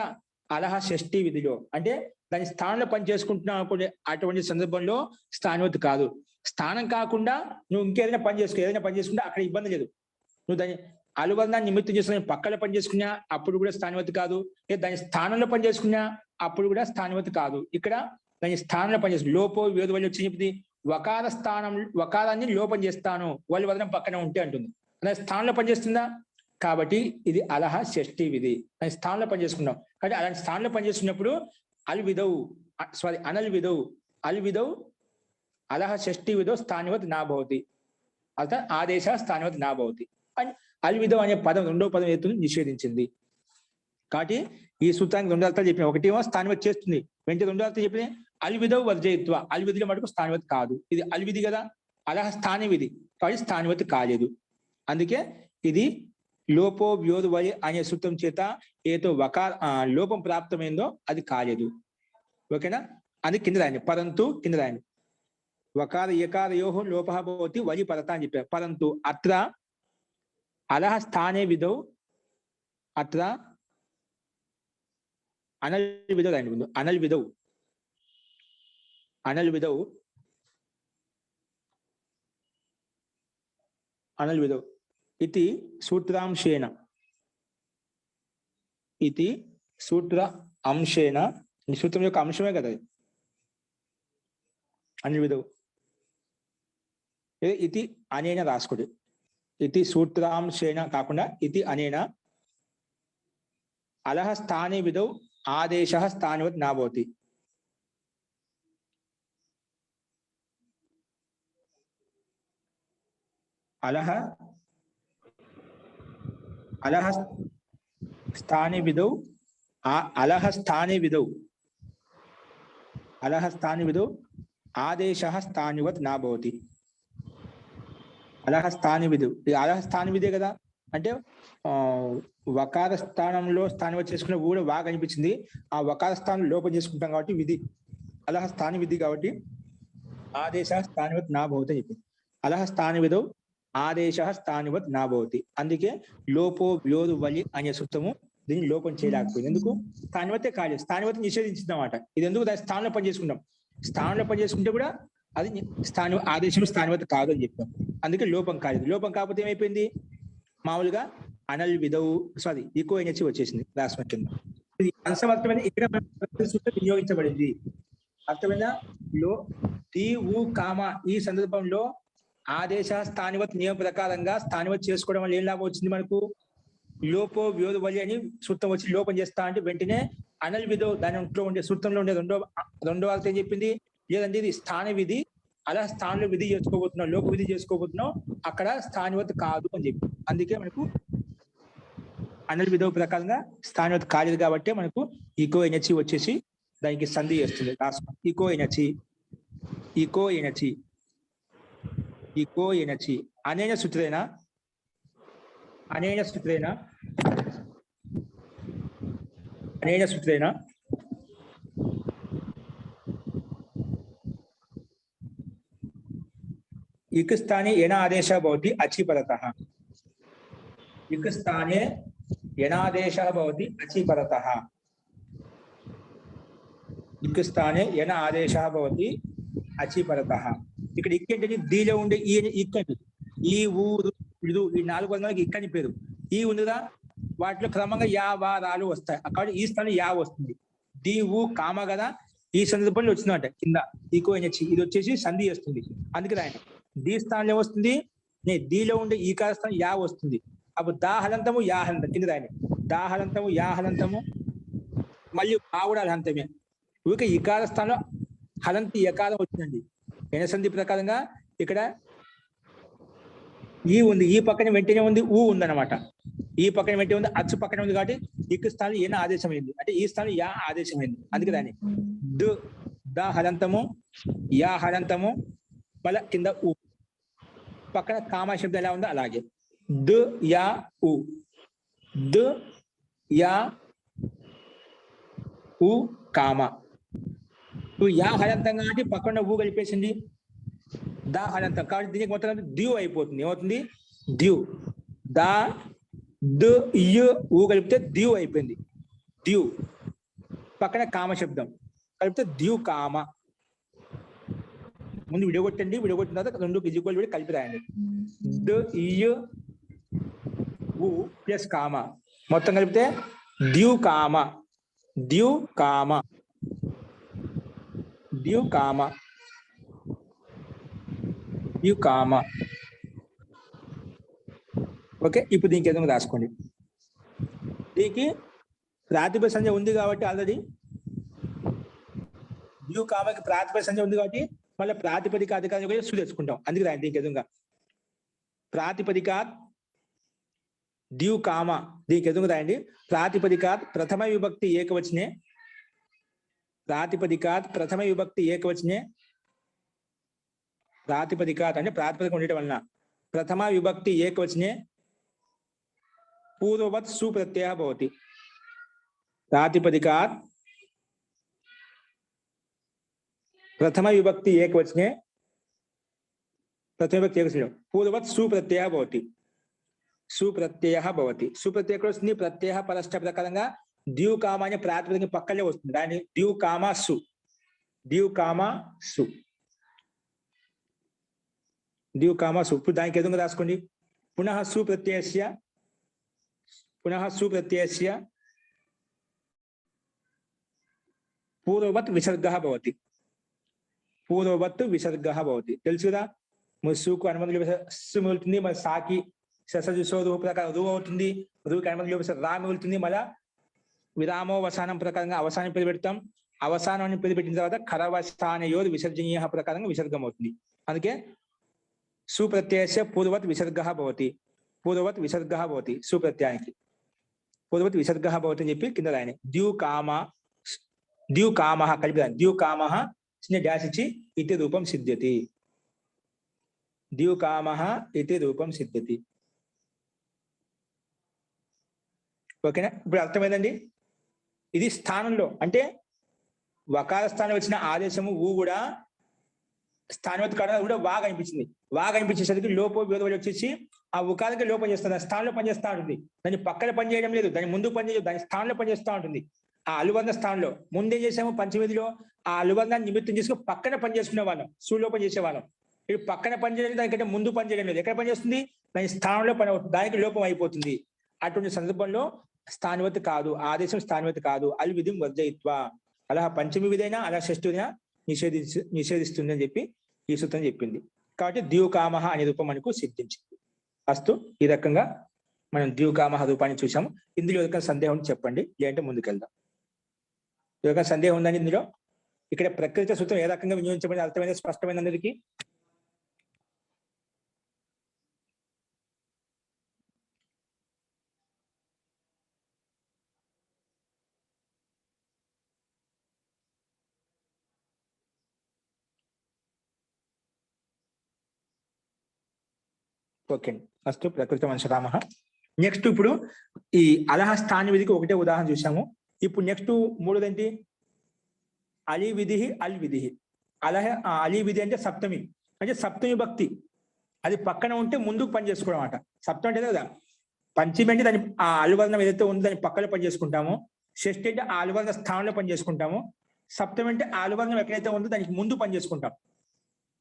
అలహ షష్ఠి విధిలో, అంటే దాని స్థానంలో పని చేసుకుంటున్నావు అనుకోండి, అటువంటి సందర్భంలో స్థానివత్ కాదు. స్థానం కాకుండా నువ్వు ఇంకేదైనా పని చేసుకో, ఏదైనా పని చేసుకుంటే అక్కడ ఇబ్బంది లేదు. నువ్వు దాన్ని అలువర్ణాన్ని నిమిత్తం చేసుకుని పక్కన పని చేసుకున్నా అప్పుడు కూడా స్థానివత్ కాదు. దాని స్థానంలో పని చేసుకున్నా అప్పుడు కూడా స్థానివత్ కాదు. ఇక్కడ దాని స్థానంలో పనిచేస్తుంది. లోపో వేదు వల్ల వచ్చి చెప్పింది వకార స్థానం, వకారాన్ని లోపం చేస్తాను వాళ్ళు వదనం పక్కన ఉంటే అంటుంది. దాని స్థానంలో పనిచేస్తుందా? కాబట్టి ఇది అలహ షష్ఠి విధి, దాని స్థానంలో పనిచేసుకున్నాం. కాబట్టి అలాంటి స్థానంలో పనిచేస్తున్నప్పుడు అల్ విధౌ అనల్ విధౌ అల్ విధౌ అలహ షష్ఠి విధౌ స్థానివత్ నా భవతి, అర్థం ఆదేశ స్థానివత్ నా భవతి. అండ్ అల్ విధౌ అనే పదం రెండవ పదం ఏదో నిషేధించింది. కాబట్టి ఈ సూత్రానికి రెండు అర్థాలు చెప్పిన, ఒకటేమో స్థానివత్ చేస్తుంది, వెంటనే రెండో అర్థం చెప్పిన అల్విధౌ వర్జయిత్వ, అల్విధిలో మటుకు స్థానివత్ కాదు. ఇది అల్విధి కదా, అలహ స్థాని విధి, కాబట్టి స్థానివత్ కాలేదు. అందుకే ఇది లోపో వ్యోధు వలి అనే సూత్రం చేత ఏదో లోపం ప్రాప్తమైందో అది కాలేదు. ఓకేనా? అది కింద రాయండి, పరంతు కింద రాయండి. వకార యకారయో లోప భవతి వలి పరత అని చెప్పారు. పరంతు అత్ర అలహ స్థానే విధౌ, అత్ర అనల్ విధౌ రాయండి ముందు, అనల్ విధౌ అనల్ విధౌ అనల్ విధౌ ఇది సూత్రాంశేన, ఇది సూత్ర అంశేన, సూత్రం యొక్క అంశమే కదా అనల్ విధౌ. ఇది అనేన రాసుకోండి, ఇది సూత్రాంశేన కాకుండా ఇది అనేన అలహ స్థానే విధౌ ఆదేశ స్థానివత్ నా భవతి. అలహ స్థానే విధౌ అలహ స్థానే విధౌ ఆదేశ స్థానివత్ నా భవతి. అలహ స్థాని విధు, ఇది అలహ స్థాని విధే కదా, అంటే వకార స్థానంలో స్థానివత్ చేసుకున్న కూడా బాగా అనిపించింది. ఆ వకార స్థానం లోపం చేసుకుంటాం కాబట్టి విధి అలహ స్థాని విధి, కాబట్టి ఆదేశ స్థానివత్ నా భవతి అని చెప్పింది. అలహ స్థాని విధౌ ఆదేశ స్థానివత్ నా భవతి. అందుకే లోపో వ్యోధు వలి అనే సూత్రము దీన్ని లోపం చేయలేకపోయింది. ఎందుకు? స్థానివతే కాలేదు, స్థానివత్ నిషేధించింది అన్నమాట. ఇది ఎందుకు? దాని స్థానంలో పనిచేసుకుంటాం, స్థానంలో పనిచేసుకుంటే కూడా అది ఆదేశం స్థానివత్ కాదు అని చెప్పాం. అందుకే లోపం కాలేదు. లోపం కాకపోతే ఏమైపోయింది? మామూలుగా అనల్ విధౌ ఈకో ఎనర్జీ వచ్చేసింది రాష్ట్రం కింద. ఇది అంశం అర్థమైంది. ఇక్కడ సూత్రం వినియోగించబడింది, అర్థమైందా? లో తి ఊ కామ ఈ సందర్భంలో ఆదేశ స్థానివత్ నియమ ప్రకారంగా స్థానివత్ చేసుకోవడం వల్ల ఏం లాభం వచ్చింది మనకు? లోపో వ్యోధు వలి అని సూత్రం వచ్చి లోపం చేస్తా అంటే వెంటనే అనల్ విధో దాని ఇంట్లో ఉండే సూత్రంలో ఉండే రెండో అర్థం ఏం చెప్పింది? లేదంటే ఇది స్థాన విధి, అలా స్థానంలో విధి చేసుకోబోతున్నావు, లోక విధి చేసుకోబోతున్నావు, అక్కడ స్థానివత్ కాదు అని చెప్పి. అందుకే మనకు అనల్ విధో ప్రకారంగా స్థానివత్ కాలేదు కాబట్టి మనకు ఈకో ఎనర్జీ వచ్చేసి దానికి సంధి చేస్తుంది. ఈకో ఎనర్జీ అనేన సూత్రేనా इक स्थाने यनादेशः भवति अचिपरतः, इक स्थाने यनादेशः भवति अचिपरतः, इक स्थाने यन आदेशः भवति अचिपरतः. ఇక్కడ ఇక్కంటే దీలో ఉండే ఈ ఇక్కని ఈ ఊరు ఇది ఈ 4 వందలకి ఇక్కని పేరు ఈ ఉందిగా, వాటిలో క్రమంగా యా వా రాలు వస్తాయి. అక్కడ ఈ స్థానం యా వస్తుంది. ది ఊ కామ కదా, ఈ సందర్భంలో వచ్చిందంట కింద ఈకో ఎనర్జీ, ఇది వచ్చేసి సంధి చేస్తుంది. అందుకే రాయండి ది స్థానంలో వస్తుంది, దీలో ఉండే ఈ స్థానం యా వస్తుంది. అప్పుడు దాహలంతము యా హలంతం కింద రాయండి. దాహలంతము యా హలంతము మళ్ళీ ఆ కూడా హలంతమే. ఊరికే ఈకార స్థానంలో హలంతి యకారం వచ్చిందండి. ఎనసంధి ప్రకారంగా ఇక్కడ ఈ ఉంది, ఈ పక్కన వెంటనే ఉంది ఊ ఉందన్నమాట. ఈ పక్కన పెట్టి ఉంది, అచ్చు పక్కన ఉంది కాబట్టి ఇక్ స్థానం ఈయన ఆదేశమైంది, అంటే ఈ స్థానం యా ఆదేశమైంది. అందుకే దాన్ని ద ద హలంతము, యా హలంతము, మళ్ళా కింద ఉ, పక్కన కామ శబ్దం ఎలా ఉందో అలాగే ద యా ఉ, ద యా ఉ కామ. ఇప్పుడు యా హలంతం కాబట్టి పక్కన ఊ కలిపేసింది, దా హలంతం కాబట్టి దీనికి మొత్తం ద్యూ అయిపోతుంది. ఏమవుతుంది? ద్యూ. దా ద ఇయ్ ఊ కలిపితే ద్యూ అయిపోయింది. ద్యూ పక్కన కామ శబ్దం కలిపితే ద్యూ కామ. ముందు విడగొట్టండి, విడగొట్టిన తర్వాత రెండు ఈక్వల్ విడి కలిపి రాయండి. ద ఇయ్ ఊ ప్లస్ కామ మొత్తం కలిపితే ద్యూ కామ, ద్యూ కామ, ద్యూ కామ, ద్యూ కామ. ఓకే, ఇప్పుడు దీనికి ఏదో రాసుకోండి. దీనికి ప్రాతిపదిక సంజ్ఞ ఉంది కాబట్టి ఆల్రెడీ ద్యూ కామకి ప్రాతిపదిక సంజ్ఞ ఉంది కాబట్టి మళ్ళీ ప్రాతిపదిక అధికారం సు తెచ్చుకుంటాం. అందుకే రాయండి దీనికి ఎదురుగా ప్రాతిపదికాత్ ద్యూ కామ. దీనికి ఎదురుగా రాయండి ప్రాతిపదికాత్ ప్రథమ విభక్తి ఏకవచనే, ప్రాతిపదికాత్ ప్రథమ విభక్తి ఏకవచనే, ప్రాతిపదికాత్ అంటే ప్రాతిపదిక ఉండటం వలన ప్రథమ విభక్తి ఏకవచనే పూర్వవత్ సుప్రత్యయ భవతి. ప్రాతిపదికాత్ ప్రథమ విభక్తి ఏకవచనే, ప్రథమ విభక్తి ఏకవచనం పూర్వవత్ సుప్రత్యయ భవతి, సుప్రత్యయ భవతి. సుప్రత్యయ ఎక్కడ వస్తుంది? ప్రత్యయ పరష్ట ప్రకారంగా ద్యూ కామ అనే ప్రాతిపదిక పక్కనే వస్తుంది. దాన్ని ద్యూ కామ సు, ద్యూ కామ సు, ద్యూ కామ సు. ఇప్పుడు దానికి ఎదురుగా రాసుకోండి పునః సుప్రత్యయస్య, పునః సుప్రత్యయస్య పూర్వవత్ విసర్గః భవతి, పూర్వవత్ విసర్గః భవతి. తెలుసు కదా, సుకు అనుబంధ సు మిగులుతుంది, మరి సాకి శసజుసో రూప ప్రకారం రూ అవుతుంది, రూకి అనుబంధ రా మిగులుతుంది, మళ్ళా విరామోవసానం ప్రకారంగా అవసానం పేరు పెడతాం. అవసానాన్ని పేరు పెట్టిన తర్వాత ఖరవస్థానయోర్ విసర్జనీయ ప్రకారంగా విసర్గం అవుతుంది. అందుకే సుప్రత్యయస్య పూర్వవత్ విసర్గః భవతి, పూర్వవత్ విసర్గః భవతి. సుప్రత్యయానికి పూర్వవత్ విసర్గః భవతి అని చెప్పి కింద రాయని ద్యూ కామ, ద్యూ కామ కలిపి ద్యూ కామ చిన్న డాష్ ఇచ్చి ఇతి రూపం సిద్ధ్యతి, ద్యూ కామ ఇతి రూపం సిద్ధ్యతి. ఓకేనా? ఇప్పుడు అర్థమైందండి. ఇది స్థానంలో అంటే వకార స్థానం వచ్చిన ఆదేశము ఊ కూడా స్థానవత్ కాడ కూడా వాగ్ అనిపించింది. వాగ్ అనిపించేసరికి లోపో విరోధం వచ్చేసి ఆ ఉకారానికి లోపం చేస్తుంది, ఆ స్థానంలో పనిచేస్తూ ఉంటుంది. దాన్ని పక్కన పనిచేయడం లేదు, దాని ముందు పనిచేయదు, దాని స్థానంలో పనిచేస్తూ ఉంటుంది. ఆ అలుబంధ స్థానంలో ముందేం చేసాము పంచమిదిలో ఆ అలుబంధాన్ని నిమిత్తం చేసుకుని పక్కన పని చేసుకునే వాళ్ళం, సూలో పని చేసేవాళ్ళం. ఇప్పుడు పక్కన పని చేయడం దానికంటే ముందు పని చేయడం లేదు. ఎక్కడ పని చేస్తుంది? దాని స్థానంలో పని అవుతుంది, దానికి లోపం అయిపోతుంది. అటువంటి సందర్భంలో స్థానివతి కాదు, ఆదేశం స్థానివతి కాదు. అల్ విధిం వర్జయిత్వ, అలా పంచమి విధైనా అలా షష్ఠుదైనా నిషేధిస్తుంది అని చెప్పి ఈ సూత్రం చెప్పింది. కాబట్టి ద్యూకామ అనే రూపం మనకు సిద్ధించింది. అస్తు, ఈ రకంగా మనం ద్యూకామ రూపాన్ని చూసాము. ఇందులో ఏదైనా సందేహం చెప్పండి, లేదంటే ముందుకెళ్దాం. ఏదైనా సందేహం ఉందండి ఇందులో? ఇక్కడ ప్రకృతి సూత్రం ఏ రకంగా వినియోగించబడింది అర్థమైంది, స్పష్టమైన అందరికీ? ఓకే అండి. ఫస్ట్ ప్రకృతి మనుషరామ. నెక్స్ట్ ఇప్పుడు ఈ అలహ స్థాని విధికి ఒకటే ఉదాహరణ చూసాము. ఇప్పుడు నెక్స్ట్ మూడోదేంటి? అలీ విధి, అల్ విధి. అలహ అలీ విధి అంటే సప్తమి, అంటే సప్తమి భక్తి అది పక్కన ఉంటే ముందుకు పని చేసుకోవడం అన్నమాట. సప్తమి అంటే కదా, పంచమి అంటే దాని ఆ అలువర్ణం ఏదైతే ఉందో దాని పక్కన పని చేసుకుంటాము. షష్ఠి అంటే ఆ అలువర్ణ స్థానంలో పని చేసుకుంటాము. సప్తమి అంటే ఆ అలువర్ణం ఎక్కడైతే ఉందో దానికి ముందు పని చేసుకుంటాం.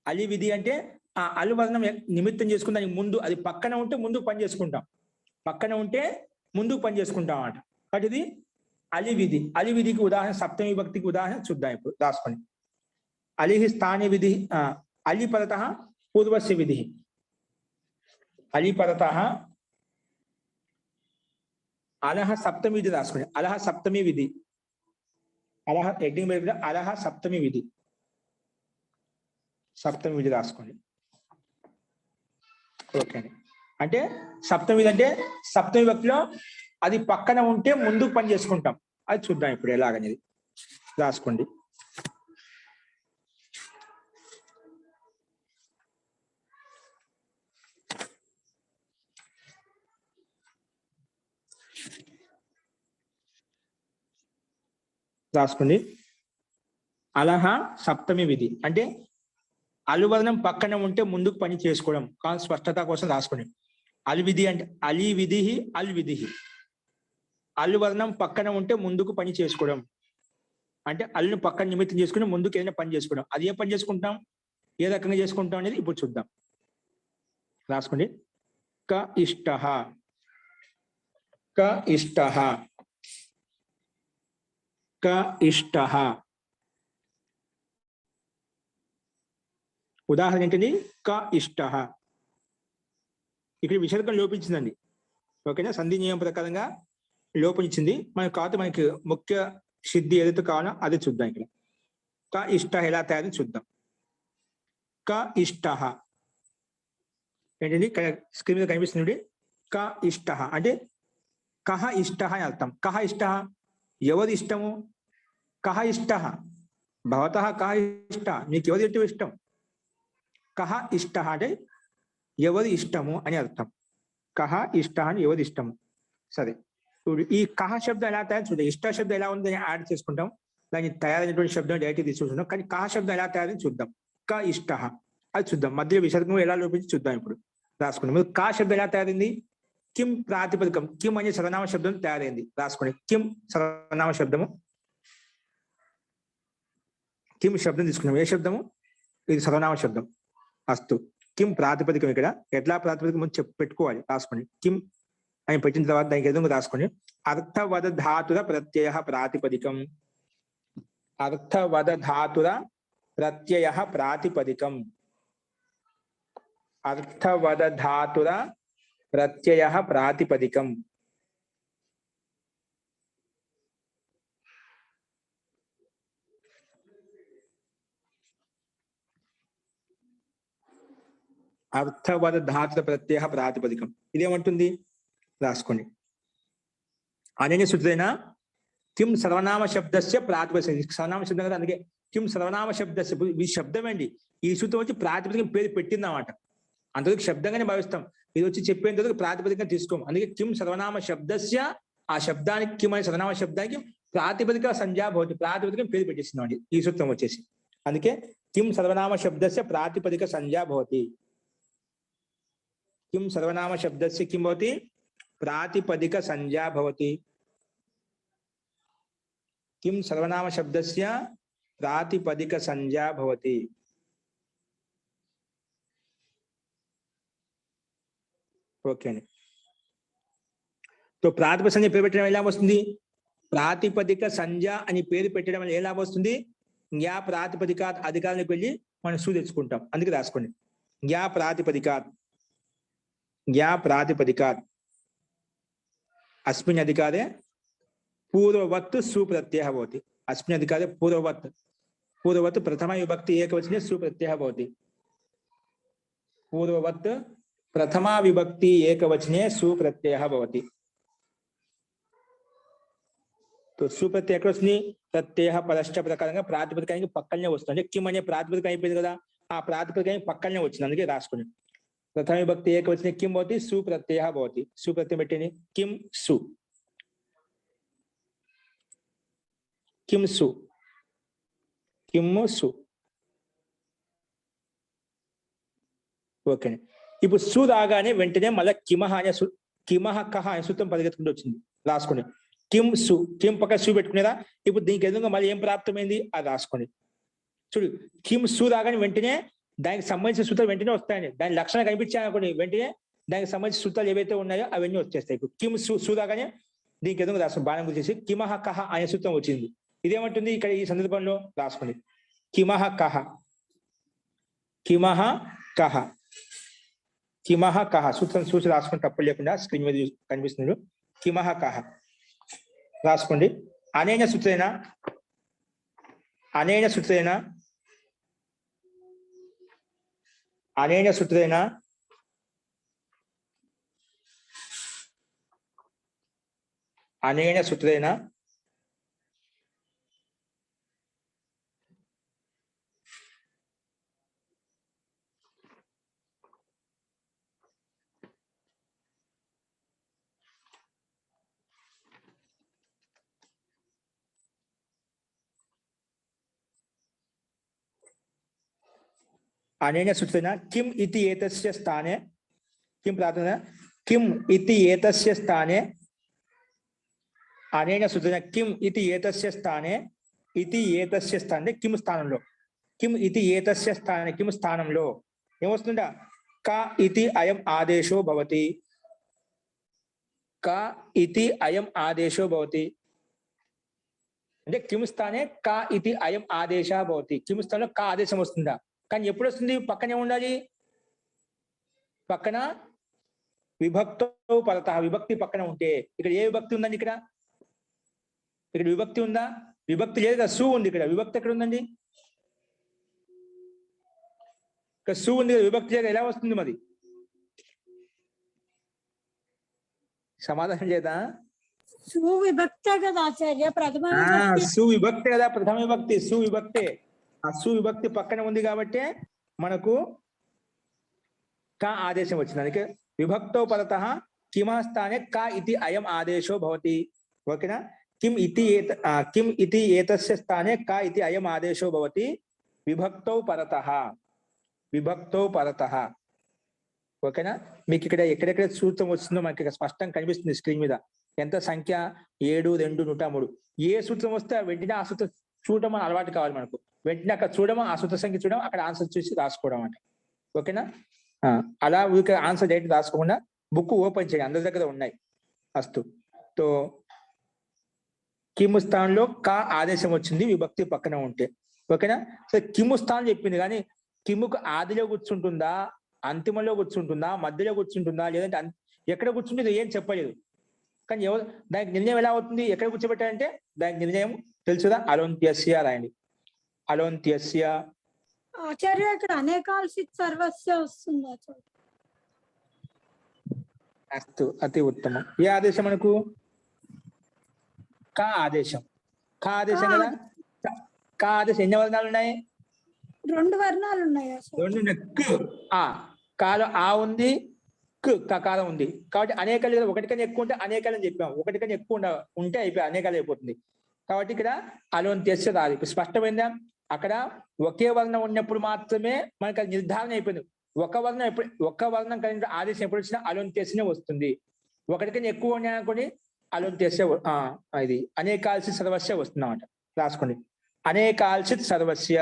అలీ విధి అంటే ఆ అలువర్ణం నిమిత్తం చేసుకుని దానికి ముందు, అది పక్కన ఉంటే ముందుకు పని చేసుకుంటాం, పక్కన ఉంటే ముందుకు పని చేసుకుంటాం అన్నమాట. కాబట్టి ఇది అలీ విధి. అలీ విధికి ఉదాహరణ సప్తమి విభక్తికి ఉదాహరణ చూద్దాం. ఇప్పుడు రాసుకోండి. అలిహి స్థాని విధి అలి పరత పూర్వస్య విధి. అలి పరత అలహ సప్తమి విధి రాసుకోండి. అలహ సప్తమి విధి, అలహ ఎడ్డింగ్ మీద అలహ సప్తమి విధి, సప్తమి విధి రాసుకోండి. ఓకే అండి. అంటే సప్తమి అంటే సప్తమి విభక్తిలో అది పక్కన ఉంటే ముందుకు పని చేసుకుంటాం. అది చూద్దాం ఇప్పుడు ఎలాగనేది. రాసుకోండి. రాసుకోండి. అలహ సప్తమి విధి అంటే అలువర్ణం పక్కన ఉంటే ముందుకు పని చేసుకోవడం. కానీ స్పష్టత కోసం రాసుకోండి. అల్విధి అంటే అలి విధి అల్ విధి. అలువర్ణం పక్కన ఉంటే ముందుకు పని చేసుకోవడం అంటే అల్లుని పక్కన నిమిత్తం చేసుకుని ముందుకు ఏదైనా పని చేసుకోవడం. అది ఏ పని చేసుకుంటాం, ఏ రకంగా చేసుకుంటాం అనేది ఇప్పుడు చూద్దాం. రాసుకోండి. క ఇష్ట, క ఇష్ట, క ఇష్ట. ఉదాహరణ ఏంటిది? క ఇష్ట. ఇక్కడ విసర్గం లోపించిందండి. ఓకేనా? సంధి నియమం ప్రకారంగా లోపించింది. మనకు కాదు, మనకి ముఖ్య సిద్ధి ఏదైతే కావాలో అది చూద్దాం. ఇక్కడ క ఇష్ట ఎలా తయారు చూద్దాం. క ఇష్ట ఏంటండి? స్క్రీన్ మీద కనిపిస్తుంది. క ఇష్ట అంటే కహ ఇష్ట అని అర్థం. కహ ఇష్ట ఎవరి ఇష్టము? కహ ఇష్ట భవతః కహ ఇష్ట, మీకు ఎవరి ఇష్టం? కహ ఇష్ట అంటే ఎవరి ఇష్టము అని అర్థం. కహ ఇష్ట అని ఎవరి ఇష్టము. సరే, ఇప్పుడు ఈ కహ శబ్దం ఎలా తయారు చూద్దాం. ఇష్ట శబ్దం ఎలా ఉంది యాడ్ చేసుకుంటాం, దాన్ని తయారైనటువంటి శబ్దం డైరెక్ట్ తీసుకుంటాం. కానీ కహ శబ్దం ఎలా తయారని చూద్దాం. క ఇష్ట అది చూద్దాం. మధ్య విసర్గం ఎలా లోపించి చూద్దాం. ఇప్పుడు రాసుకోండి. మీరు కా శబ్దం ఎలా తయారైంది? కిం ప్రాతిపదికం. కిం అనే సర్వనామ శబ్దం తయారైంది. రాసుకోండి. కిం సర్వనామ శబ్దము. కిం శబ్దం తీసుకున్నాం. ఏ శబ్దము? ఇది సర్వనామ శబ్దం. అస్తు. కిం ప్రాతిపదికం. ఇక్కడ ఎట్లా ప్రాతిపదికం పెట్టుకోవాలి. రాసుకోండి. కిం అని పెట్టిన తర్వాత దానికి ఎదురు రాసుకోండి. అర్థవద ధాతుర ప్రత్యయ ప్రాతిపదికం. అర్థవద ధాతుర ప్రత్యయ ప్రాతిపదికం. అర్థవద ధాతుర ప్రత్యయ ప్రాతిపదికం. అర్థవద ధాతుర ప్రత్యయ ప్రాతిపదికం. ఇదేమంటుంది? రాసుకోండి. అనన్య సూత్రేణ కిం సర్వనామ శబ్దస్య ప్రాతిపదికం. సర్వనామ శబ్దం కదా, అందుకే కిం సర్వనామ శబ్దస్య. ఈ శబ్దం అండి, ఈ సూత్రం వచ్చి ప్రాతిపదికం పేరు పెట్టిందన్నమాట. అంతవరకు శబ్దంగానే భావిస్తాం. ఇది వచ్చి చెప్పేందుకు ప్రాతిపదికం తీసుకోం. అందుకే కిం సర్వనామ శబ్దస్య, ఆ శబ్దానికి కిం అనే సర్వనామ శబ్దానికి ప్రాతిపదిక సంజ్ఞా భవతి. ప్రాతిపదికం పేరు పెట్టిస్తున్నాం ఈ సూత్రం వచ్చేసి. అందుకే కిం సర్వనామ శబ్దస్య ప్రాతిపదిక సంజ్ఞా భవతి. కిం సర్వనామ శబ్దస్య కిం భవతి? ప్రాతిపదిక సంజ్ఞా భవతి. కిం సర్వనామ శబ్దస్య ప్రాతిపదిక సంజ్ఞా భవతి. ఓకే అండి. సో ప్రాతిపదిక సంజ్ఞ పేరు పెట్టడం ఎలా వస్తుంది? ప్రాతిపదిక సంజ్ఞ అని పేరు పెట్టడం వల్ల ఎలా వస్తుంది? జ్ఞా ప్రాతిపదికాత్ అధికారానికి వెళ్ళి మనం సూ తెచ్చుకుంటాం. అందుకే రాసుకోండి. జ్ఞా ప్రాతిపదికాత్, జ్ఞా ప్రాతిపదికాత్ అస్మిన్ అధికారే పూర్వవత్ సుప్రత్యయ భవతి. అస్మిన్ అధికారే పూర్వవత్. పూర్వవత్ ప్రథమ విభక్తి ఏకవచనే సుప్రత్యయ భవతి. పూర్వవత్ ప్రథమా విభక్తి ఏకవచనే సుప్రత్యయ భవతి. సుప్రత్యయ ఎక్కడ వస్తుంది? ప్రత్యయ పరష్ట ప్రకారంగా ప్రాతిపదికానికి పక్కనే వస్తుంది. కిం అనే ప్రాతిపదిక అయిపోయింది కదా, ఆ ప్రాతిపదికానికి పక్కనే వచ్చింది. అందుకే రాసుకోండి. ప్రథమ విభక్తి ఏకవచనే కిం భవతి? సుప్రత్యయ భవతి. సుప్రత్యయం పెట్టండి. కిం సు, కిం సు, కిం సు. ఓకే. ఇప్పుడు సు రాగానే వెంటనే మళ్ళీ కిమహ అనే కిమహ కహ అనే సూత్రం పరిగెత్తుకుంటూ వచ్చింది. రాసుకోండి. కిం సు, కిం పక్క సు పెట్టుకునేదా? ఇప్పుడు దీనికి ఎదురుగా మళ్ళీ ఏం ప్రాప్తమైంది అది రాసుకోండి. చూడు, కిం సు రాగానే వెంటనే దానికి సంబంధించిన సూత్రాలు వెంటనే వస్తాయండి. దాని లక్షణం కనిపించాయనుకోండి, వెంటనే దానికి సంబంధించిన సూత్రాలు ఏవైతే ఉన్నాయో అవన్నీ వచ్చేస్తాయి. ఇప్పుడు కిం సు రాగానే దీనికి ఎదురుగా రాసుకోండి. బాణం గుర్చేసి కిమహ కహ అనే సూత్రం వచ్చింది. ఇదేమంటుంది ఇక్కడ ఈ సందర్భంలో? రాసుకోండి. కిమహ కహ, కిమహ కహ, కిమహ కహ. సూత్రం చూసి రాసుకుని తప్పు లేకుండా స్క్రీన్ మీద కనిపిస్తుంది. కిమహ కహ రాసుకోండి. అనేన సూత్రేణ, అనేన సూత్రేణ, అనేన సూత్రేణ అనేన సూత్రేణ అనేన సూత్రేణ కిం ఇతి ఏతస్య స్థానే किं प्रार्थना किम इति एतस्य स्थाने అనేన సూచన किम इति एतस्य स्थाने इति एतस्य स्थाने किम స్థానంలో किम इति एतस्य स्थाने किम స్థానంలో ఏమొస్తుందా కా ఇతి అయం ఆదేశో భవతి కా ఇతి అయం ఆదేశో భవతి అంటే किम స్థానే కా ఇతి అయం ఆదేశः భవతి किम స్థానంలో కా ఆదేశం వస్తుందా కానీ ఎప్పుడు వస్తుంది పక్కనే ఉండాలి పక్కన విభక్తో పరత విభక్తి పక్కన ఉంటే ఇక్కడ ఏ విభక్తి ఉందండి ఇక్కడ విభక్తి ఉందా విభక్తి లేదు కదా సు ఉంది ఇక్కడ విభక్తి ఎక్కడ ఉందండి ఇక్కడ సు ఉంది కదా విభక్తి లేదు ఎలా వస్తుంది మరి సమాధానం చేద్దా సువిభక్తే కదా ఆచార్య ప్రథమ విభక్తి సువిభక్తి కదా ప్రథమ విభక్తి సువిభక్తే ఆ సువిభక్తి పక్కన ఉంది కాబట్టి మనకు కా ఆదేశం వచ్చింది అందుకే విభక్తో పరతః కిమ స్థానే కా ఇతి అయం ఆదేశో భవతి ఓకేనా किम इति एतस्य स्थाने का इति अयम आदेशो भवति विभक्तौ परतः ఓకేనా మీకు ఇక్కడ ఎక్కడెక్కడ సూత్రం వస్తుందో మనకి ఇక్కడ స్పష్టంగా కనిపిస్తుంది స్క్రీన్ మీద ఎంత సంఖ్య 7 2 103 ఏ సూత్రం వస్తే వెంటనే ఆ సూత్రం చూడడం మన అలవాటు కావాలి మనకు వెంటనే అక్కడ చూడడం ఆ సూత్ర సంఖ్య చూడడం అక్కడ ఆన్సర్ చూసి రాసుకోవడం అంట ఓకేనా అలా ఆన్సర్ డైరెక్ట్ రాసుకోకుండా బుక్ ఓపెన్ చేయండి అందరి దగ్గర ఉన్నాయి అస్తు తో కిము స్థానంలో కా ఆదేశం వచ్చింది విభక్తి పక్కన ఉంటే ఓకేనా సో కిము స్థానం చెప్పింది కానీ కిముకు ఆదిలో కూర్చుంటుందా అంతిమంలో కూర్చుంటుందా మధ్యలో కూర్చుంటుందా లేదంటే ఎక్కడ కూర్చుంటుందో ఏం చెప్పలేదు కానీ ఎవరు దానికి నిర్ణయం ఎలా అవుతుంది ఎక్కడ కూర్చోబెట్టారంటే దానికి నిర్ణయం తెలుసుదా అలోంత్యస్య రాయండి అలోంత్యస్య ఆచార్య ఇక్కడ అనేకాల్సిత్ సర్వస్య వస్తుంది ఆచార్య అస్తు అతి ఉత్తమం ఏ ఆదేశం మనకు కా ఆదేశం కా ఆదేశం కదా కా ఆదేశం ఎన్ని వర్ణాలు ఉన్నాయి 2 వర్ణాలు ఉన్నాయి రెండు ఆ కాలో ఆ ఉంది కకారం ఉంది కాబట్టి అనేకాలు ఒకటి కన్నా ఎక్కువ ఉంటే అనేకాలని చెప్పాం ఒకటి కన్నా ఎక్కువ ఉంటే అయిపోయి అనేకాలు అయిపోతుంది కాబట్టి ఇక్కడ అలోంత్యస్య రాదు ఇప్పుడు స్పష్టమైందా అక్కడ ఒకే వర్ణం ఉన్నప్పుడు మాత్రమే మనకి అది నిర్ధారణ అయిపోయింది ఒక వర్ణం కలిగిన ఆదేశం ఎప్పుడు వచ్చినా అలోంత్యస్యనే వస్తుంది ఒకటి కన్నా ఎక్కువ ఉన్నాయనుకోండి అలోంత్యస్య ఇది అనేకాల్సిత్ సర్వస్య వస్తుందన్నమాట రాసుకోండి అనేకాల్సిత్ సర్వస్య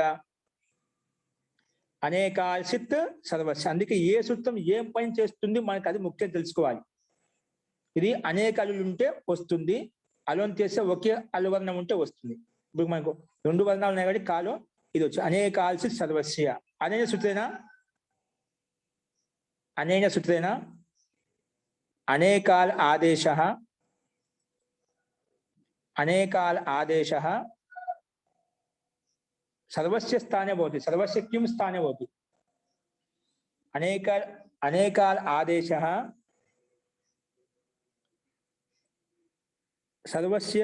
అనేకాల్సిత్ సర్వస్య అందుకే ఏ సూత్రం ఏం పని చేస్తుంది మనకు అది ముఖ్యం తెలుసుకోవాలి ఇది అనేక అలులు ఉంటే వస్తుంది అలోంత్యస్య ఒకే అలువర్ణం ఉంటే వస్తుంది ఇప్పుడు మనకు 2 వర్ణాలు ఉన్నాయి కాబట్టి కాలో ఇది వచ్చి అనేకాల్సిత్ సర్వస్య అనేన సూత్రేణ అనేకాల్ ఆదేశः सर्वस्य स्थाने भवति सर्वस्य किं स्थाने भवति अनेकाल आदेशः सर्वस्य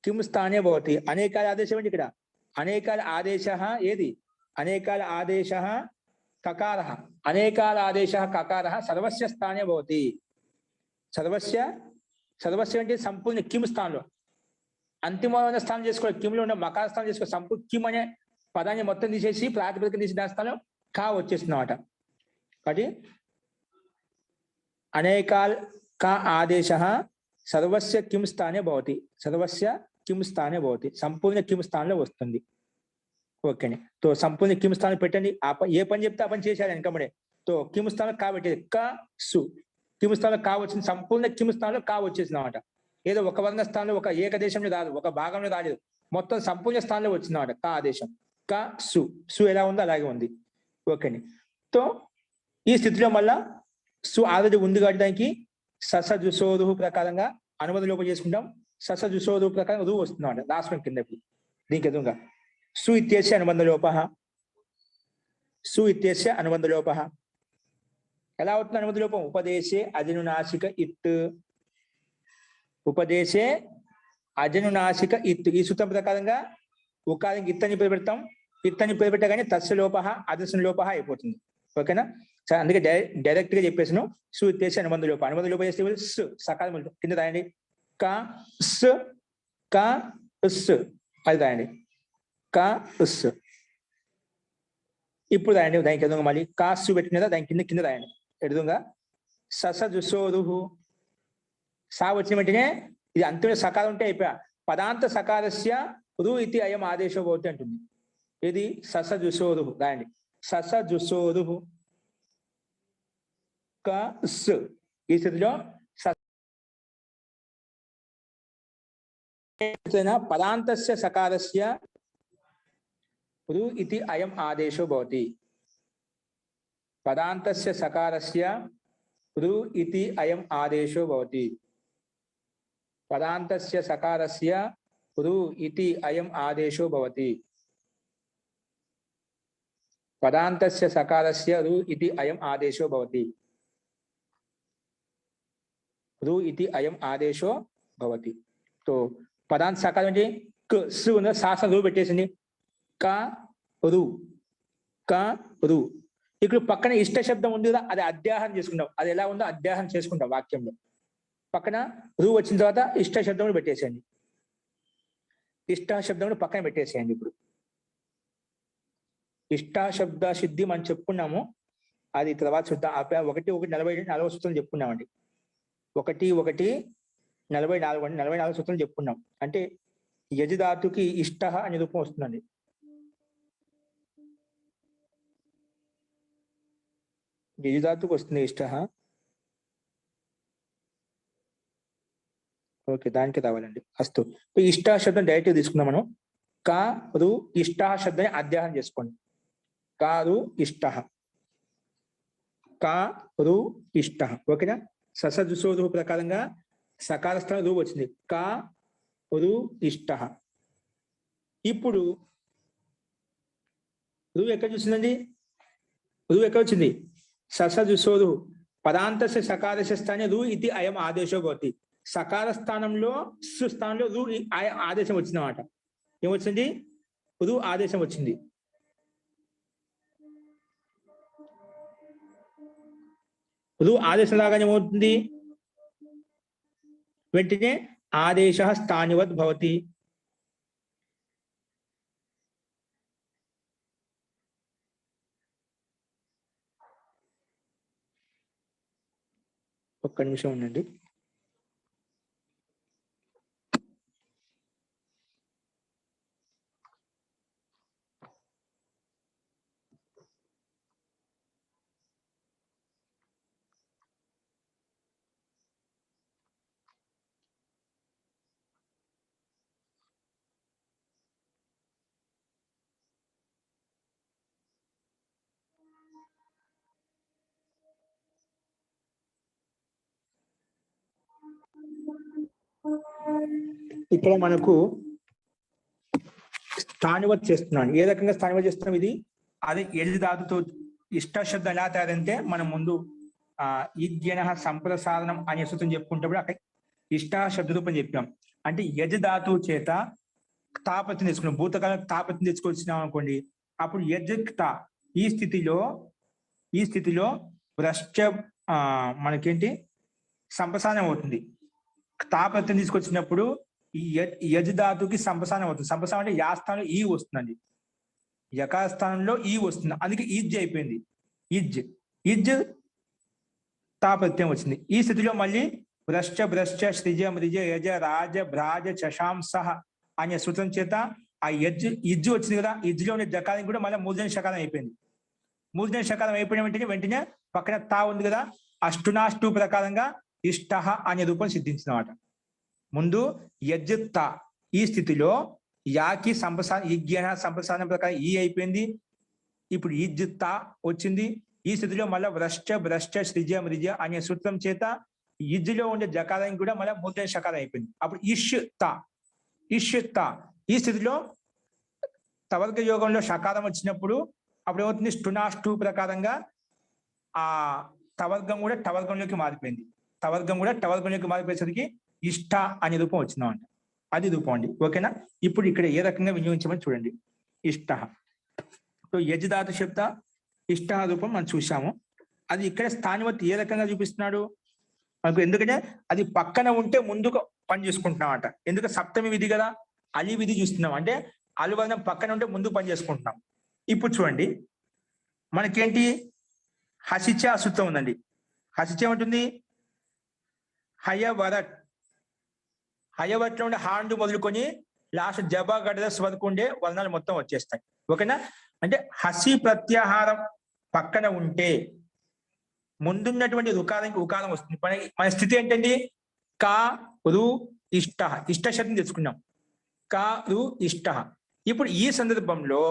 किं स्थाने भवति अनेकाल आदेशः అంటే ఇక్కడ అనేకాల ఆదేశः ఏది అనేకాల ఆదేశः కకారः అనేకాల ఆదేశः కకారः सर्वस्य स्थाने भवति सर्वस्य అంటే సంపూర్ణ కిం స్థానంలో అంతిమమైన స్థానం చేసుకోవాలి కిమ్లో ఉన్న మకార స్థానం చేసుకోవాలి సంపూర్ణ కిమ్ అనే పదాన్ని మొత్తం తీసేసి ప్రాతిపదిక తీసి దాని స్థానం కా వచ్చేస్తుంది అన్నమాట కాబట్టి అనేకాల్ కా ఆదేశः సర్వస్య కిం స్థానే భవతి సర్వస్య కిం స్థానే భవతి సంపూర్ణ కిం స్థానంలో వస్తుంది ఓకేనే తో సంపూర్ణ కిం స్థానం పెట్టండి ఏ పని చెప్తే ఆ పని చేశారు వెనకబడే తో కిం స్థానం కా పెట్టేది క సు కిం స్థానంలో కా వచ్చింది సంపూర్ణ కిం స్థానంలో కా వచ్చేసింది అన్నమాట ఏదో ఒక వర్ణ స్థానంలో ఒక ఏకదేశంలో రాదు ఒక భాగంలో రాలేదు మొత్తం సంపూర్ణ స్థానంలో వచ్చిందన్నమాట కా ఆదేశం క సు ఎలా ఉందో అలాగే ఉంది ఓకేని తో ఈ స్థితిలో మళ్ళా సు ఆల్రెడీ ఉంది కాబట్టి దానికి ససజుసోదు ప్రకారంగా అనుమతి లోపం చేసుకుంటాం ససజుసోదు ప్రకారం రు వస్తుందన్నమాట రాష్ట్రం కిందకి దీనికి ఎదురుగా సు ఇత్యస్య అనుబంధ లోపః ఎలా అవుతుంది అనుబంధ లోపం ఉపదేశే అజనునాసిక ఇత్ ఉపదేశే అజనునాసిక ఇత్తు. ఈ సూత్రం ప్రకారంగా ఉకారానికి ఇత్తని పేరు పెడతాం. ఇత్తని పేరు పెట్టగానే తస్య లోప అదర్శన లోప అయిపోతుంది. ఓకేనా? అందుకే డైరెక్ట్ గా చెప్పేసాను. సు ఇత్తేసి అనుబంధ లోప. అనుబంధ లోప చేస్తే స్ సకాలం కింద రాయండి. క స్ క స్ అది రాయండి. క స్. ఇప్పుడు రాయండి దానికి ఎదురుగా మళ్ళీ కాసు పెట్టిన కదా దాని కింద కింద రాయండి ఎదురుగా. సస జుసోరుహు. సా వచ్చిన వెంటనే ఇది అంతిమ సకాలం ఉంటే అయిపోయా. పదాంత సకారస్య రు ఇది అయం ఆదేశం భవతి అంటుంది. ఇది సస జుసోరుహు రాయండి. సస జుసోరుహు క స్. ఈ స్థితిలో పదాంతస్య సకారస్య రు ఇది అయం ఆదేశో భవతి. పదాంతస్య సకారస్య రు ఇది అయం ఆదేశో భవతి. పదాంతస్య సకారస్య రు ఇది అయం ఆదేశో భవతి. పదాంతస్య సకారస్య రు ఇది అయం ఆదేశో భవతి. రు ఇది అయం ఆదేశో భవతి. तो పదాంత సకారం అంటే క సు ఉన్న శాసన రు పెట్టేసింది. క రు క రు. ఇక్కడ పక్కన ఇష్ట శబ్దం ఉంది కదా అది అధ్యాహనం చేసుకుంటాం. అది ఎలా ఉందో అధ్యాహనం చేసుకుంటాం వాక్యంలో. పక్కన రు వచ్చిన తర్వాత ఇష్ట శబ్దం పెట్టేసేయండి. ఇష్ట శబ్దం పక్కన పెట్టేసేయండి. ఇప్పుడు ఇష్ట శబ్ద సిద్ధి మనం చెప్పుకున్నాము. అది తర్వాత చూద్దాం. 1:40 సూత్రాలు చెప్పుకున్నామండి. 1:44 సూత్రాలు చెప్పుకున్నాం. అంటే యజి ధాతుకి ఇష్ట అనే రూపం వస్తుందండి. యజి ధాతుకు వస్తుంది ఇష్ట. ఓకే, దానికి రావాలండి. అస్తు. ఇష్ట శబ్దం డైరెక్ట్ తీసుకుందాం మనం. కా రు ఇష్ట శబ్దాన్ని అధ్యాహనం చేసుకోండి. కా రు ఇష్ట. కా రు ఇష్ట. ఓకేనా? ససజుసోరు ప్రకారంగా సకార స్థానం రు వచ్చింది. కా రు ఇష్ట. ఇప్పుడు రు ఎక్కడ చూసిందండి? రు ఎక్కడ వచ్చింది? ససజుసోరు పదాంతస్య సకారస్య స్థానే రు ఇది అయం ఆదేశో భవతి. సకార స్థానంలో సు స్థానంలో రు ఆదేశం వచ్చింది అన్నమాట. ఏమొచ్చింది? రు ఆదేశం వచ్చింది. రు ఆదేశం లాగానే ఏమవుతుంది? వెంటనే ఆదేశ స్థానివత్ భవతి. ఒక్క నిమిషం ఉండండి. ఇక్కడ మనకు స్థానివత్ చేస్తున్నాను. ఏ రకంగా స్థానివత్ చేస్తున్నాం? ఇది అదే యజి ధాతుతో ఇష్ట శబ్దం ఎలా తయారంటే మనం ముందు ఈజ్ఞన సంప్రసారణం అనే సూత్రం చెప్పుకుంటే అక్కడ ఇష్ట శబ్ద రూపం చెప్పాం. అంటే యజి ధాతువు చేత తాపత్యం తెచ్చుకున్నాం. భూతకాలం తాపత్యం తెచ్చుకొచ్చినాం అనుకోండి. అప్పుడు యజ్ఞ ఈ స్థితిలో భ్రష్ట మనకేంటి సంప్రసారణం అవుతుంది. తాపత్యం తీసుకొచ్చినప్పుడు ఈ యజ్ ధాతుకి సంప్రసారణం అవుతుంది. సంప్రసారం అంటే యా స్థానంలో ఈ వస్తుందండి. యకార స్థానంలో ఈ వస్తుంది. అందుకే ఈజ్ అయిపోయింది. ఇజ్ తాపత్యం వచ్చింది. ఈ స్థితిలో మళ్ళీ భ్రష్ట శ్రిజ మృజ యజ రాజ భ్రాజ చశాంస అనే సూత్రం చేత ఆ ఇజ్జు వచ్చింది కదా. ఇజ్జులో ఉండే జకారం కూడా మళ్ళీ మూర్ధన శకారం అయిపోయింది. మూర్ధన శకారం అయిపోయిన వెంటనే పక్కన తా ఉంది కదా. అష్టునాష్టు ప్రకారంగా ఇష్ట అనే రూపం సిద్ధించినమాట. ముందు యజ్జ ఈ స్థితిలో యాకి సంప్రసారణ సంప్రసారణ ప్రకారం ఈ అయిపోయింది. ఇప్పుడు ఇజ్జ వచ్చింది. ఈ స్థితిలో మళ్ళీ భ్రష్ట శ్రిజ మృజ అనే సూత్రం చేత ఇజ్జులో ఉండే జకారం కూడా మళ్ళీ మూర్ధన శకారం అయిపోయింది. అప్పుడు ఇష్ ఈ స్థితిలో తవర్గ యోగంలో శకారం వచ్చినప్పుడు అప్పుడు ఏమవుతుంది? స్టునాష్టు ప్రకారంగా ఆ తవర్గం కూడా టవర్గంలోకి మారిపోయింది. టవర్గంలోకి మారిపోయేసరికి ఇష్ట అనే రూపం వచ్చిందన్నమాట. అది రూపం అండి. ఓకేనా? ఇప్పుడు ఇక్కడ ఏ రకంగా వినియోగించమని చూడండి. ఇష్ట. సో యజ్ధాతు శబ్ద ఇష్ట రూపం మనం చూసాము. అది ఇక్కడ స్థానివత్ ఏ రకంగా చూపిస్తున్నాడు మనకు, ఎందుకంటే అది పక్కన ఉంటే ముందుకు పని చేసుకుంటున్నాం అంట. ఎందుకంటే సప్తమి విధి కదా, అలి విధి చూస్తున్నాం అంటే అలువర్ణం పక్కన ఉంటే ముందుకు పని చేసుకుంటున్నాం. ఇప్పుడు చూడండి మనకేంటి హసిచ సూత్రం ఉందండి. హసిచ ఏమంటుంది? హయవరట్. హయవట్లో ఉండే హాండు మొదలుకొని లాస్ట్ జబ గడదస్ వరకు ఉండే వర్ణాలు మొత్తం వచ్చేస్తాయి. ఓకేనా? అంటే హసి ప్రత్యాహారం పక్కన ఉంటే ముందున్నటువంటి రుకారానికి ఉకారం వస్తుంది. మన స్థితి ఏంటండి? కా రు ఇష్ట. ఇష్ట శబ్దం తెచ్చుకున్నాం. కా రు ఇష్ట. ఇప్పుడు ఈ సందర్భంలో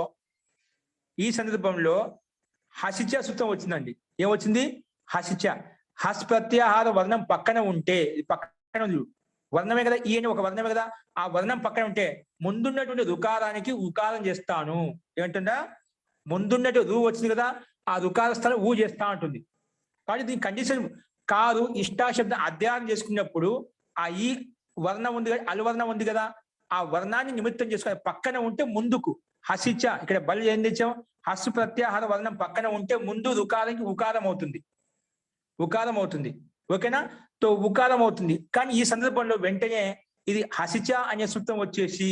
హసిచ సూత్రం వచ్చిందండి. ఏమొచ్చింది? హసిచ. హస్ ప్రత్యాహార వర్ణం పక్కన ఉంటే, పక్కన వర్ణమే కదా, ఈ అని ఒక వర్ణమే కదా, ఆ వర్ణం పక్కన ఉంటే ముందున్నటువంటి రుకారానికి ఉకారం చేస్తాను. ఏమంటుందా? ముందున్నట్టు రు వచ్చింది కదా, ఆ రుకార స్థలం ఊ చేస్తా ఉంటుంది. కాబట్టి దీని కండిషన్ కారు ఇష్టా శబ్దం అధ్యయనం చేసుకున్నప్పుడు ఆ ఈ వర్ణం ఉంది కదా, అలువర్ణం ఉంది కదా, ఆ వర్ణాన్ని నిమిత్తం చేసుకుని పక్కన ఉంటే ముందుకు హసిచ. ఇక్కడ బలి ఏం తెచ్చాం? హస్సు ప్రత్యాహార వర్ణం పక్కన ఉంటే ముందు రుకారానికి ఉకారం అవుతుంది. ఓకేనా? తో ఉకారం అవుతుంది. కానీ ఈ సందర్భంలో వెంటనే ఇది హసిచ అనే సూత్రం వచ్చేసి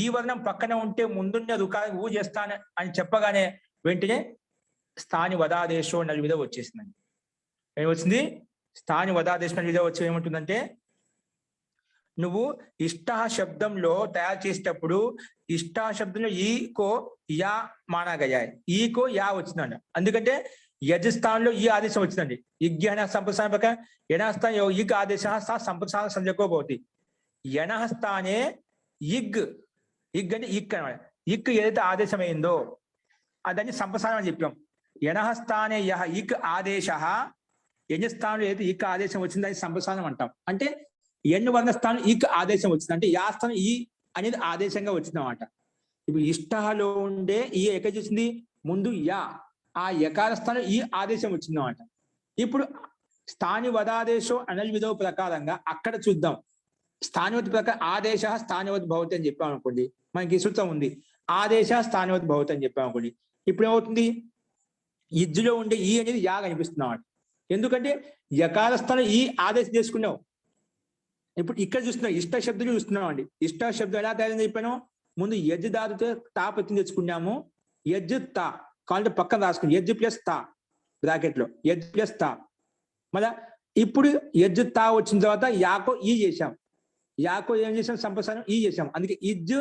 ఈ వర్ణం పక్కన ఉంటే ముందున్న రుకారం ఊ చేస్తాను అని చెప్పగానే వెంటనే స్థాని వదాదేశో నలువిధ వచ్చేసిందండి. ఏమొచ్చింది? స్థాని వదాదేశం నలువిధ వచ్చి ఏమంటుందంటే, నువ్వు ఇష్ట శబ్దంలో తయారు చేసేటప్పుడు ఇష్ట శబ్దంలో ఈకో యా మానాగయాయి, ఈకో యా వచ్చిందండి. ఎందుకంటే యజస్థానంలో ఈ ఆదేశం వచ్చిందండి. ఇగ్యన సంప్రసారణ ప్రకారం యనస్థానం ఇగ్ ఆదేశ సంప్రసారణ సంజకో భవతి. యనస్థానే ఇగ్ అంటే ఇక్ అనమాట. ఇక్ ఏదైతే ఆదేశం అయిందో దాన్ని సంప్రసారం అని చెప్పాం. యనస్థానే యహ ఇక్ ఆదేశ, యజస్థానంలో ఏదైతే ఇక్ ఆదేశం వచ్చిందో దాన్ని సంప్రసారం అంటాం. అంటే ఎన్ని వర్ణ స్థానం ఇక్ ఆదేశం వచ్చింది అంటే యా స్థానం ఈ అనేది ఆదేశంగా వచ్చిందన్నమాట. ఇప్పుడు ఇష్టలో ఉండే ఈ ఎక్కడ చూసింది? ముందు యా, ఆ యకార స్థానం ఈ ఆదేశం వచ్చిందన్నమాట. ఇప్పుడు స్థాని వదాదేశో అనల్విధో ప్రకారంగా అక్కడ చూద్దాం. స్థానివత్ ప్రకారం ఆదేశ స్థానివత్ భవతి అని చెప్పాం అనుకోండి, మనకి ఈ సూత్రం ఉంది. ఆదేశ స్థానివత్ భవతి అని చెప్పాం అనుకోండి. ఇప్పుడు ఏమవుతుంది? ఇజ్జులో ఉండే ఈ అనేది యా కనిపిస్తుంది అన్నమాట. ఎందుకంటే యకార స్థానం ఈ ఆదేశం చేసుకున్నావు. ఇప్పుడు ఇక్కడ చూస్తున్నాం ఇష్ట శబ్దం చూస్తున్నాం అండి. ఇష్ట శబ్దం ఎలా తయారైంది చెప్పాను? ముందు యజ్ దాదుతో తా ప్రతి తెచ్చుకున్నాము. యజ్ తా కావాలంటే పక్కన రాసుకున్నాం. యజ్ ప్లస్ తా బ్రాకెట్ లో యజ్ ప్లస్ తా. మళ్ళా ఇప్పుడు యజ్ తా వచ్చిన తర్వాత యాకో ఈ చేశాం. యాకో ఏం చేసాం? సంప్రసారం ఈ చేసాం. అందుకే ఇజ్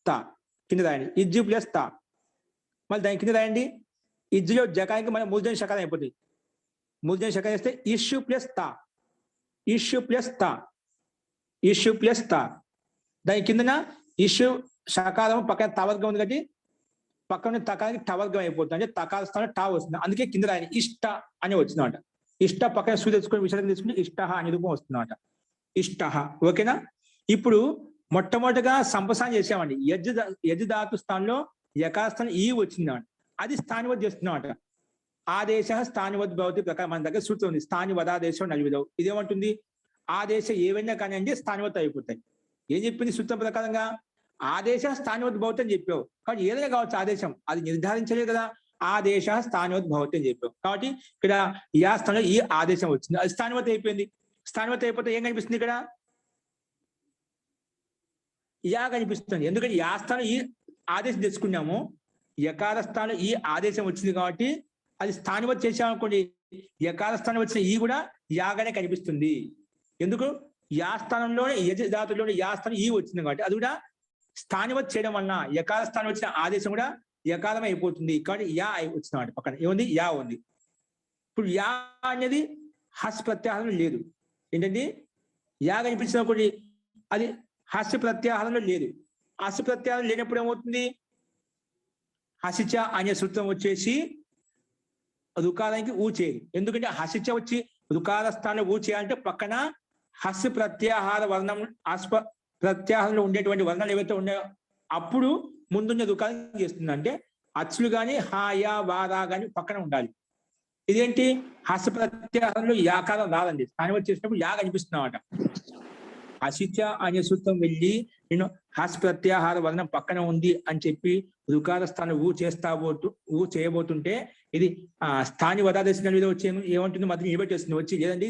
తా కింద రాయండి. ఇజ్ ప్లస్ తా. మళ్ళీ దాని కింద రాయండి. ఇజ్లో జకానికి మన మూర్ధన్య శకారం అయిపోతుంది. మూర్ధన్య శకారం చేస్తే ఇష్యూ ప్లస్ తా. దాని కిందన ఇష్యూ శకారం పక్కన తవర్గం ఉంది కాబట్టి పక్కన తకానికి టవర్గం అయిపోతుంది. అంటే తకార స్థానం టా వస్తుంది. అందుకే కింద రాయని ఇష్ట అని వచ్చిందన్నమాట. ఇష్ట పక్కన సూ తెచ్చుకొని విషయం తీసుకుంటే ఇష్ట అనే రూపం వస్తుందన్నమాట. ఇష్ట. ఓకేనా? ఇప్పుడు మొట్టమొదటిగా సంప్రసారం చేసామండి. యజ్ ధాతు స్థానంలో యకార స్థానం ఈ వచ్చిందన్నమాట. అది స్థానివత్ చేస్తున్నామట. ఆదేశ స్థానివత్ భవతి ప్రకారం మన దగ్గర సూత్రం ఉంది. స్థాని వదాదేశం నలువిధవు. ఇదేమంటుంది? ఆదేశ ఏవైనా కానీ అంటే స్థానివత్ అయిపోతాయి. ఏం చెప్పింది సూత్రం ప్రకారంగా? ఆదేశ స్థానివత్ భవతి అని చెప్పావు. కాబట్టి ఏదైనా కావచ్చు ఆదేశం, అది నిర్ధారించలేదు కదా. ఆదేశ స్థానివత్ భవతి అని చెప్పావు. కాబట్టి ఇక్కడ యా స్థానంలో ఈ ఆదేశం వచ్చింది, అది స్థానివత్ అయిపోయింది. స్థానివత్ అయిపోతే ఏం కనిపిస్తుంది? ఇక్కడ యా కనిపిస్తుంది. ఎందుకంటే యా స్థానం ఈ ఆదేశం తెచ్చుకున్నాము. యకార స్థానం ఈ ఆదేశం వచ్చింది కాబట్టి అది స్థానివత్ చేసామనుకోండి, యకార స్థానం వచ్చిన ఈ కూడా యాగానే కనిపిస్తుంది. ఎందుకు? యా స్థానంలోనే యజ ధాతులోనే యా స్థానం ఈ వచ్చింది కాబట్టి అది కూడా స్థానివత్ చేయడం వలన యకార స్థానం వచ్చిన ఆదేశం కూడా యకారం అయిపోతుంది. కాబట్టి యా వచ్చిన వాటి పక్కన ఏముంది? యా ఉంది. ఇప్పుడు యా అనేది హస్ ప్రత్యాహారం లేదు. ఏంటండి? యా కనిపించినప్పుడు అది హస్ ప్రత్యాహారంలో లేదు. హస్ ప్రత్యాహారం లేనప్పుడు ఏమవుతుంది? హసిచ అనే సూత్రం వచ్చేసి రుకారానికి ఊ చేయాలి. ఎందుకంటే హసిచ వచ్చి రుకార స్థానంలో ఊ చేయాలంటే పక్కన హస్ ప్రత్యాహార వర్ణం ప్రత్యాహారంలో ఉండేటువంటి వర్ణాలు ఏవైతే ఉన్నాయో అప్పుడు ముందున్న రుకారం చేస్తుంది. అంటే అచ్చులు కానీ హా యా వారా కానీ పక్కన ఉండాలి. ఇదేంటి హస్త ప్రత్యాహారంలో యాకారం రాదండి. స్థానివత్ చేసినప్పుడు యా కనిపిస్తున్నామట. హసిచ అనే సూత్రం వెళ్ళి నేను హస్ ప్రత్యాహార వర్ణం పక్కన ఉంది అని చెప్పి రుకార స్థానం ఊ చేయబోతుంటే ఇది స్థాని వదాదేశం మీద వచ్చి ఏమంటుంది మధ్య నిలబెట్టేస్తుంది వచ్చి లేదండి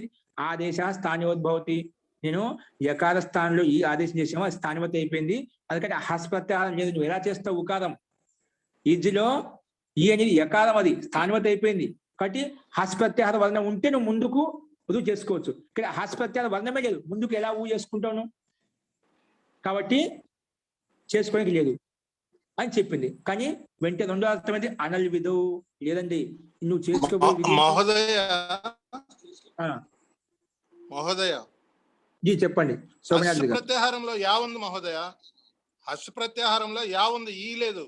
ఆదేశ స్థానివద్భవతి. నేను యకార స్థానంలో ఈ ఆదేశం చేసాము అది స్థానివత్ అయిపోయింది. అందుకని హస్ ప్రత్యాహారం లేదు. నువ్వు ఎలా చేస్తావు ఉకారం? ఈజ్లో ఈ అనేది యకారం, అది స్థానివత్ అయిపోయింది కాబట్టి హస్ ప్రత్యాహార వర్ణం ఉంటే నువ్వు ముందుకు రుజువు చేసుకోవచ్చు. ఇక్కడ హస్ ప్రత్యాహార వర్ణమే లేదు, ముందుకు ఎలా ఊ చేసుకుంటాను కాబట్టి చేసుకోవడానికి లేదు అని చెప్పింది. కానీ వెంటనే రెండో అర్థమైంది అనల్ విధు లేదండి నువ్వు చేసుకోబోయే మహోదయ జీ చెప్పండి. సోమనాథ్ గారు ప్రత్యాహారంలో యా ఉంది మహోదయ, హర్ష ప్రత్యాహారంలో యా ఉంది, ఈ లేదు.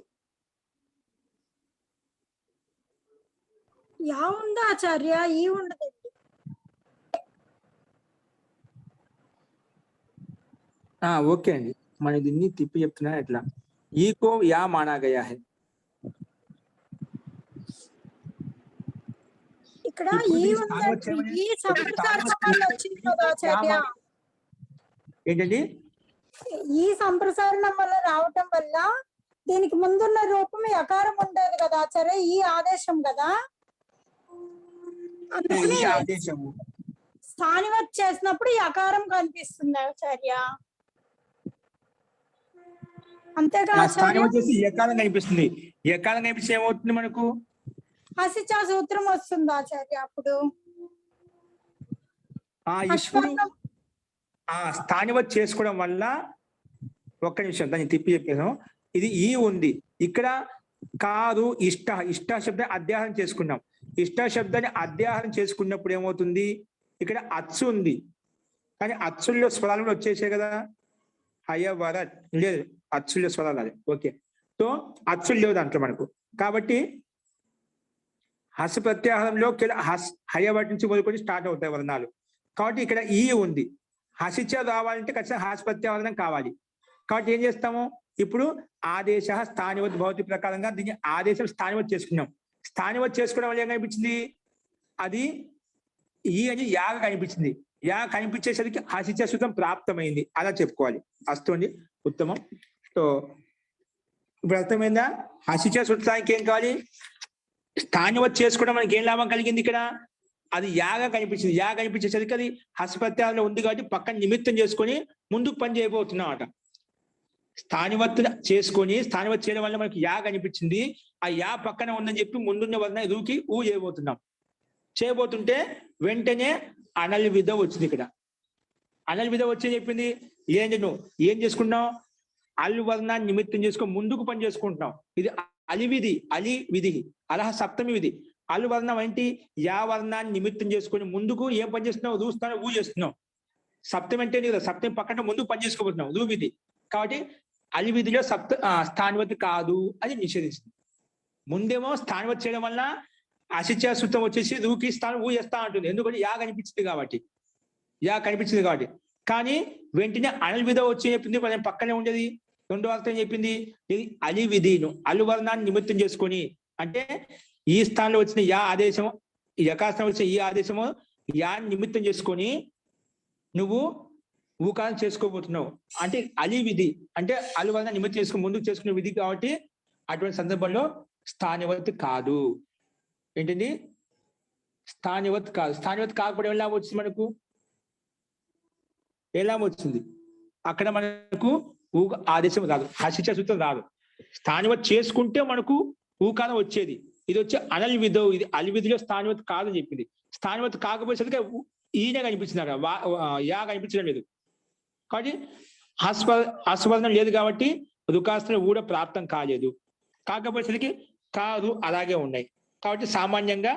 యా ఉందా ఆచార్య? ఈ ఉండదండి. ఓకే అండి, మన దీన్ని తిప్పి చెప్తున్నా ఎట్లా. ఈకో యా మానా గయా హై. ఇక్కడ ఈ ఉందండి, ఈ సంప్రసారణం వచ్చింది కదా ఆచార్య. ఏంటండి ఈ సంప్రసారణం వల్ల రావటం వల్ల దీనికి ముందున్న రూపం యకారం ఉండేది కదా ఆచార్య, ఈ ఆదేశం కదా. అందుకని ఆదేశము స్థానివత్ చేసినప్పుడు యకారం కనిపిస్తుంది ఆచార్య. అంతేగా ఆచార్య? వచ్చేసి యకారం కనిపిస్తుంది. యకారం కనిపిస్తే ఏమవుతుంది మనకు? హసిచా సూత్రం వస్తుంది ఆచార్య. అప్పుడు ఇప్పుడు స్థానివత్ చేసుకోవడం వల్ల ఒక్క నిమిషం దాన్ని తిప్పి చెప్పాను. ఇది ఈ ఉంది ఇక్కడ కాదు. ఇష్ట శబ్దాన్ని అధ్యాహారం చేసుకున్నాం. ఇష్ట శబ్దాన్ని అధ్యాహారం చేసుకున్నప్పుడు ఏమవుతుంది? ఇక్కడ అచ్చు ఉంది కానీ అచ్చుల్లో స్వరాలు కూడా వచ్చేసాయి కదా. హయవర లేదు, అచ్చుల్లో స్వరాలు అది. ఓకే, సో అచ్చులు లేవు దాంట్లో మనకు. కాబట్టి హస్ ప్రత్యాహారంలో హయవటి నుంచి మొదలుకొని స్టార్ట్ అవుతాయి వర్ణాలు. కాబట్టి ఇక్కడ ఈ ఉంది. హసిచ రావాలంటే ఖచ్చితంగా హాస్ ప్రత్యాహారం కావాలి. కాబట్టి ఏం చేస్తాము? ఇప్పుడు ఆదేశ స్థానివత్ భవతి ప్రకారంగా దీన్ని ఆదేశం స్థానివత్ చేసుకున్నాం. స్థానివత్ చేసుకోవడం వల్ల ఏం కనిపించింది? అది ఈ అని యాగ కనిపించింది. యా కనిపించేసరికి హసిచ సూత్రం ప్రాప్తమైంది అలా చెప్పుకోవాలి. అస్తు అండి, ఉత్తమం. సో ఇప్పుడు అర్థమైందా? హసిచ సూత్రానికి ఏం కావాలి? స్థానివత్ చేసుకోవడం మనకి ఏం లాభం కలిగింది? ఇక్కడ అది యాగా కనిపించింది. యా కనిపించేసరికి అది హస్ ప్రత్యాహారంలో ఉంది కాబట్టి పక్కన నిమిత్తం చేసుకొని ముందుకు పని చేయబోతున్నాం అట. స్థానివత్ చేసుకొని స్థానివత్ చేయడం వల్ల మనకి యా కనిపించింది. ఆ యా పక్కన ఉందని చెప్పి ముందున్న వలన ఎదురుకి ఊ చేయబోతుంటే వెంటనే అనల్ విధ వచ్చింది. ఇక్కడ అనల్ విధ వచ్చి చెప్పింది ఏంటి? నువ్వు ఏం చేసుకుంటున్నావు? అల్ వర్ణాన్ని నిమిత్తం చేసుకొని ముందుకు పని చేసుకుంటున్నావు. ఇది అలివిధి, అలి విధి, అలహ సప్తమి విధి. అల్ వర్ణం ఏంటి? యా వర్ణాన్ని నిమిత్తం చేసుకొని ముందుకు ఏం పని చేస్తున్నావు? దూస్తాను ఊ చేస్తున్నావు. సప్తమి అంటే కదా, సప్తమి పక్కన ముందుకు పని చేసుకోబోతున్నావు, దూ విధి. కాబట్టి అలి విధిలో స్థానివత్ కాదు అని నిషేధిస్తుంది. ముందేమో స్థానివత్ చేయడం వల్ల అశిచ సూత్రం వచ్చేసి రూకి స్థానం ఊ చేస్తా ఉంటుంది. ఎందుకంటే యా కనిపించింది కాబట్టి. కానీ వెంటనే అనల్ విధ వచ్చి చెప్పింది పక్కనే ఉండేది. రెండో అర్థం చెప్పింది ఇది అలి విధిను అలు వర్ణాన్ని నిమిత్తం చేసుకొని, అంటే ఈ స్థానంలో వచ్చిన యా ఆదేశము, యకాస్థానం వచ్చిన ఈ ఆదేశము యా నిమిత్తం చేసుకొని నువ్వు ఊకారం చేసుకోబోతున్నావు. అంటే అలి విధి అంటే అలు వర్ణ నిమిత్తం చేసుకుని ముందుకు చేసుకునే విధి కాబట్టి అటువంటి సందర్భంలో స్థానివత్ కాదు. ఏంటండి? స్థానివత్ కాదు. స్థానివత్ కాకపోవడం ఎలా వచ్చింది మనకు? ఎలా వచ్చింది? అక్కడ మనకు ఆదేశం రాదు, హసిచ సూత్రం రాదు. స్థానివత్ చేసుకుంటే మనకు ఊకారం వచ్చేది. ఇది వచ్చి అనల్ విధో, ఇది అలి విధిలో స్థానివత్ కాదని చెప్పింది. స్థానివత్ కాకపోయేసరికి ఈయన కనిపించినారు, యా కనిపించడం లేదు. కాబట్టి హస్వర్ణం లేదు కాబట్టి రుకాస్త్రం కూడా ప్రాప్తం కాలేదు. కాకపోయేసరికి కాదు అలాగే ఉన్నాయి. కాబట్టి సామాన్యంగా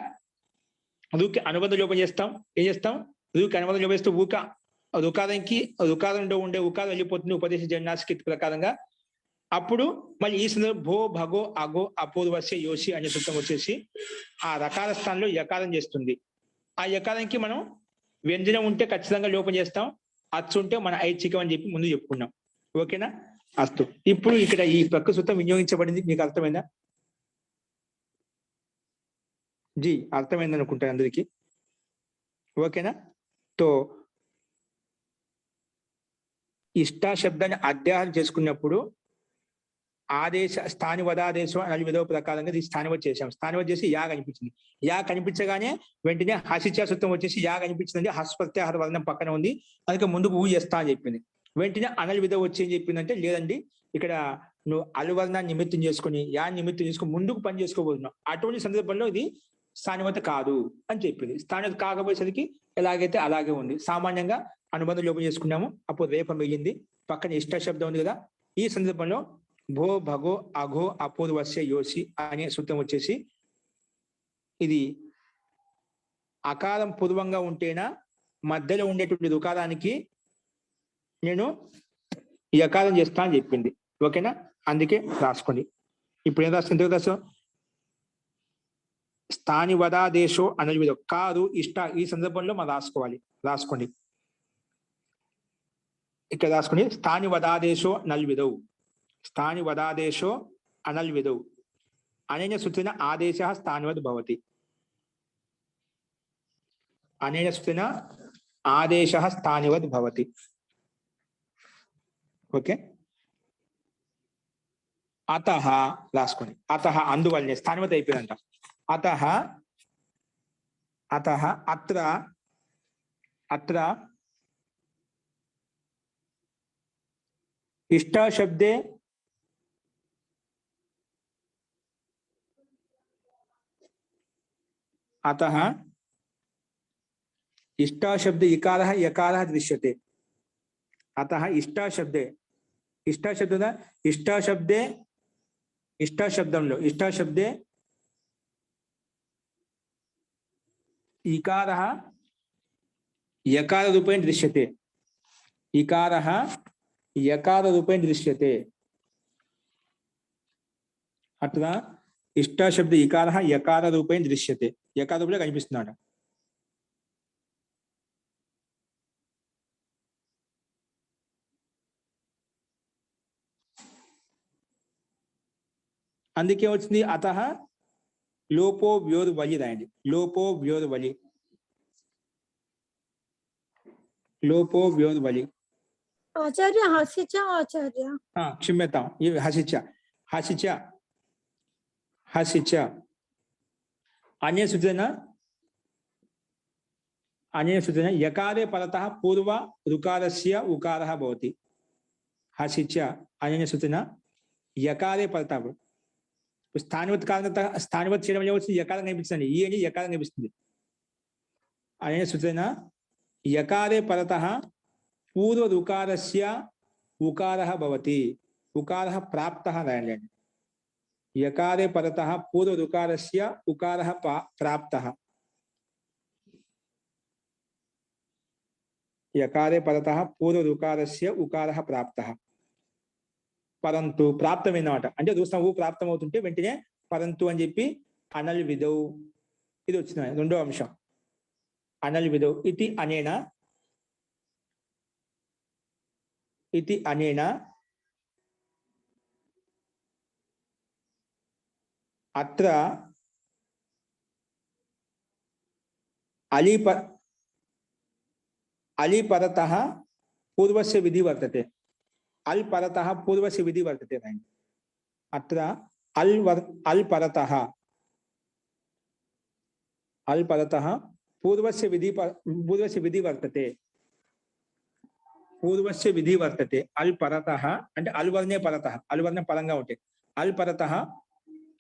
రుకి అనుబంధ లోపం చేస్తాం. ఏం చేస్తాం? రుకి అనుబంధ లోపం చేస్తూ రుకారంలో ఉండే ఉకారం వెళ్ళిపోతుంది ఉపదేశ జన్యాస్కి ప్రకారంగా. అప్పుడు మళ్ళీ ఈ సందర్భం భో భగో అగో అపూర్వస్య యోషి అనే సూత్రం వచ్చేసి ఆ రకాల స్థానంలో యకారం చేస్తుంది. ఆ యకారానికి మనం వ్యంజనం ఉంటే ఖచ్చితంగా లోపం చేస్తాం, అచ్చు ఉంటే మన ఐచ్ఛికం అని చెప్పి ముందు చెప్పుకున్నాం. ఓకేనా? అస్తు. ఇప్పుడు ఇక్కడ ఈ ప్రక్క సూత్రం వినియోగించబడింది, మీకు అర్థమైందా? జీ అర్థమైంది అనుకుంటాను అందరికి. ఓకేనా? తో ఇష్ట శబ్దాన్ని అధ్యాహం చేసుకున్నప్పుడు ఆదేశ స్థానివదాదేశం అని విధవ ప్రకారంగా ఇది స్థానివత్ చేశాం. స్థానివత్ చేసి యా కనిపించింది. యా కనిపించగానే వెంటనే హసిచ సూత్రం వచ్చేసి యా కనిపించిందండి, హస్ ప్రత్యాహార వర్ణం పక్కన ఉంది, అందుకే ముందుకు ఊ చేస్తా అని చెప్పింది. వెంటనే అనల్ విధవ వచ్చి ఏం చెప్పిందంటే, లేదండి ఇక్కడ నువ్వు అలువర్ణాన్ని నిమిత్తం చేసుకుని యా నిమిత్తం చేసుకుని ముందుకు పని చేసుకోబోతున్నావు, అటువంటి సందర్భంలో ఇది స్థానివత కాదు అని చెప్పింది. స్థానివత కాకపోయేసరికి ఎలాగైతే అలాగే ఉంది. సామాన్యంగా అనుబంధం లోపం చేసుకున్నాము, అప్పుడు రేప మిగిలింది, పక్కన ఇష్ట శబ్దం ఉంది కదా. ఈ సందర్భంలో భో భగో అఘో అపూర్వస్య యోసి అనే సూత్రం వచ్చేసి ఇది అకారం పూర్వంగా ఉంటేనా మధ్యలో ఉండేటువంటి రుకారానికి నేను ఈ అకారం చేస్తా అని చెప్పింది. ఓకేనా? అందుకే రాసుకోండి. ఇప్పుడు ఏం రాస్తుంది? ఎందుకు రాస్తాం? స్థాని వదాదేశో అనేది విధం కాదు ఇష్ట, ఈ సందర్భంలో మనం రాసుకోండి. ఇక్కడ రాసుకోండి. స్థాని వదాదేశో నల్విదౌ, స్థాని వదాదేశో అనల్విదౌ అనేన సూత్రేణ ఆదేశ స్థానివద్ భవతి. అనేన సూత్రేణ ఆదేశ స్థానివద్ భవతి. ఓకే? అతః రాసుకోండి. అతః అందువల్లనే స్థానివత్ అయిపోయిందంట. అతః అత్ర ఇష్ట శబ్దే अतः इष्टा शब्द इकारः यकारः दृश्यते. अतः इष्टा शब्दे इष्टा शब्द इष्टा शब्दे इष्टा शब्दंलो इष्टा शब्दे इकारः यकार रूपेण दृश्यते. इकारः यकार रूपेण दृश्यते. अत्र इष्टा शब्द इकारः यकार रूपेण दृश्यते. यकार रूपेण कनिपिस्तुन्नाड. అందుకే వచ్చింది అతః లోపో వ్యోర్ వలి రాయండి. లోపో వ్యోర్ వలి, లోపో వ్యోర్ వలి. ఆచార్య హసిచ ఆచార్య క్షమ్యతాం. ఇవి హసిచ హసిచ हसिच अन्य सूचना यकारे परतः पूर्व ऋकारस्य उकारः भवति. हसिच अन्य सूचना यकारे परतः స్థానివత్ కారణత స్థానివత్ చేయడం వల్ల వచ్చి యకారం కనిపిస్తుంది. ఈ అని యకారం కనిపిస్తుంది. अन्य सूचना यकारे परतः पूर्व ऋकारस्य उकारः भवति. उकारः प्राप्तः राయండి. यकारे परतः पूर्व ऋकारस्य उकारः प्राप्तः. यकारे परतः पूर्व ऋकारस्य उकारः प्राप्तः. परंतु ప్రాప్తమైనమాట అంటే చూస్తాం ఊ ప్రాప్తం అవుతుంటే వెంటనే పరంతు అని చెప్పి అనల్ విదౌ ఇది వచ్చింది. రెండో అంశం అనల్ విదౌ ఇతి అనేన अत्र अली परतः पूर्वस्य विधि वर्तते. अल परतः पूर्वस्य विधि वर्तते. अत्र अल परतः पूर्वस्य विधि वर्तते. पूर्वस्य विधि वर्तते. अल परतः అంటే అల్ వర్ణే పరతః, అల్ వర్ణం పరంగా ఉంటాయి. అల్ పరతః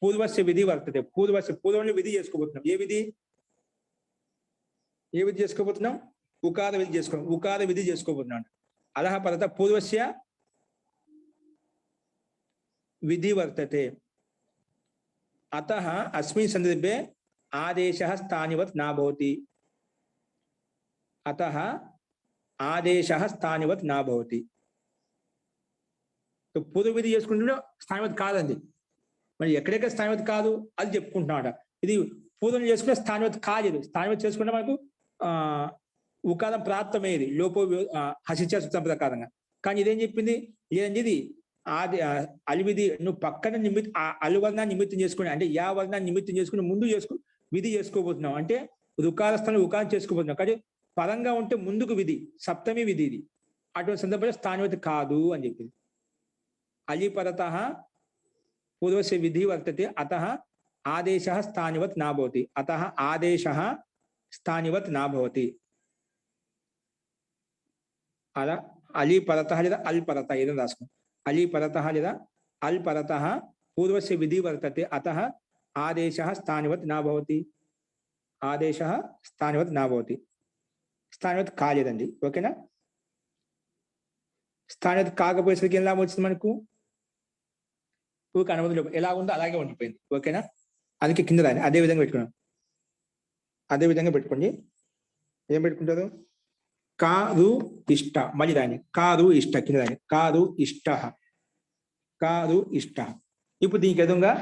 పూర్వస్య విధి వర్తతే. పూర్వంలో విధి చేసుకోబోతున్నాం. ఏ విధి చేసుకోబోతున్నాం? ఉకార విధి చేసుకో. ఉకార విధి చేసుకోబోతున్నాడు. అలహ పరత పూర్వస్య విధి వర్తతే. అతః అస్మిన్ సందర్భే ఆదేశः స్థానివత్ నా భవతి. అతః ఆదేశः స్థానివత్ నా భవతి. పూర్వ విధి చేసుకుంటే స్థానివత్ కాదండి. మరి ఎక్కడెక్కడ స్థానివత్ కాదు అది చెప్పుకుంటున్నాడు. ఇది పూర్వం చేసుకునే స్థానివత్ కాలేదు. స్థానివత్ చేసుకుంటే మనకు ఉకారం ప్రాప్తమయ్యేది లోపో హసిచ సూత్రం ప్రకారంగా. కానీ ఇదేం చెప్పింది? లేదండి ఇది ఆది అలివిధి నువ్వు పక్కన అలువర్ణాన్ని నిమిత్తం చేసుకుని అంటే యా వర్ణాన్ని నిమిత్తం చేసుకుని ముందు చేసుకుని విధి చేసుకోబోతున్నాం, అంటే రుకార స్థానం ఉకారం చేసుకోబోతున్నాం. కానీ పరంగా ఉంటే ముందుకు విధి, సప్తమి విధి ఇది. అటువంటి సందర్భంలో స్థానివతి కాదు అని చెప్పింది. అలి పరత పూర్వస్య విధి వర్తతే అతః ఆదేశः స్థానివత్ నా భవతి. అతః ఆదేశः స్థానివత్ నా భవతి. అలా అలి పరత లేదా అల్ పరత ఏదైనా రాసుకోండి. అలి పరత లేదా అల్ పరత పూర్వస్య విధి వర్తతే అతః ఆదేశः స్థానివత్ నా భవతి. ఆదేశः స్థానివత్ నా భవతి. స్థానివత్ కాలేదండి. ఓకేనా? స్థానివత్ కాకపోయేసరికి ఎలా వచ్చింది మనకు? ఊరికి అనుమతి ఎలా ఉందో అలాగే ఉండిపోయింది. ఓకేనా? అందుకే కింద రాని అదే విధంగా పెట్టుకున్నాం. అదే విధంగా పెట్టుకోండి. ఏం పెట్టుకుంటారు? కారు ఇష్ట, మళ్ళీ రాని కారు ఇష్ట, కింద రాని కారు ఇష్ట, కారు ఇష్ట. ఇప్పుడు దీనికి ఎదురుగా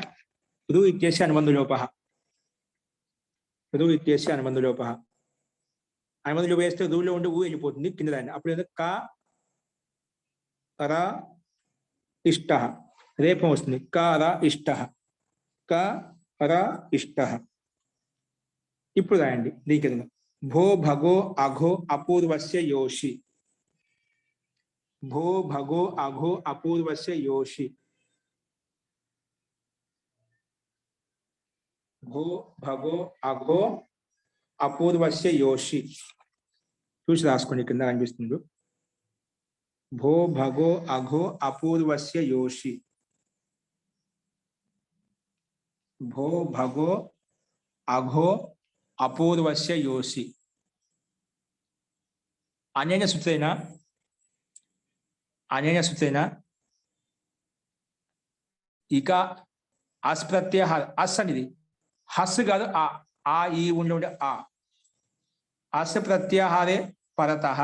రు ఇత్యేసి అనుబంధ లోప, రు ఇత్యేసి అనుబంధ లోప. అనుబంధ లోప వేస్తే రూలో ఉండి ఊ వెళ్ళిపోతుంది, కింద రాని. అప్పుడు ఏదో కా రా ఇష్ట, రేపం వస్తుంది. క రా ఇష్ట, క రా ఇష్ట. ఇప్పుడు రాయండి దీనికి ఎదురుగా భో భగో అఘో అపూర్వస్య యోషి. భో భగో అఘో అపూర్వస్య యోషి. భో భగో అఘో అపూర్వస్య యోషి. చూసి రాసుకోండి, కింద కనిపిస్తుంది. భో భగో అఘో అపూర్వస్య యోషి. భో భగో అఘో అపూర్వస్య యోషి. అనేన సూత్రేణ, అనేన సూత్రేణ ఇక అస్ ప్రత్యయ అస్ అనేది హస్ కాదు, ఆ ఈ ఉండే ఆ అస్ ప్రత్యాహారే పరతః,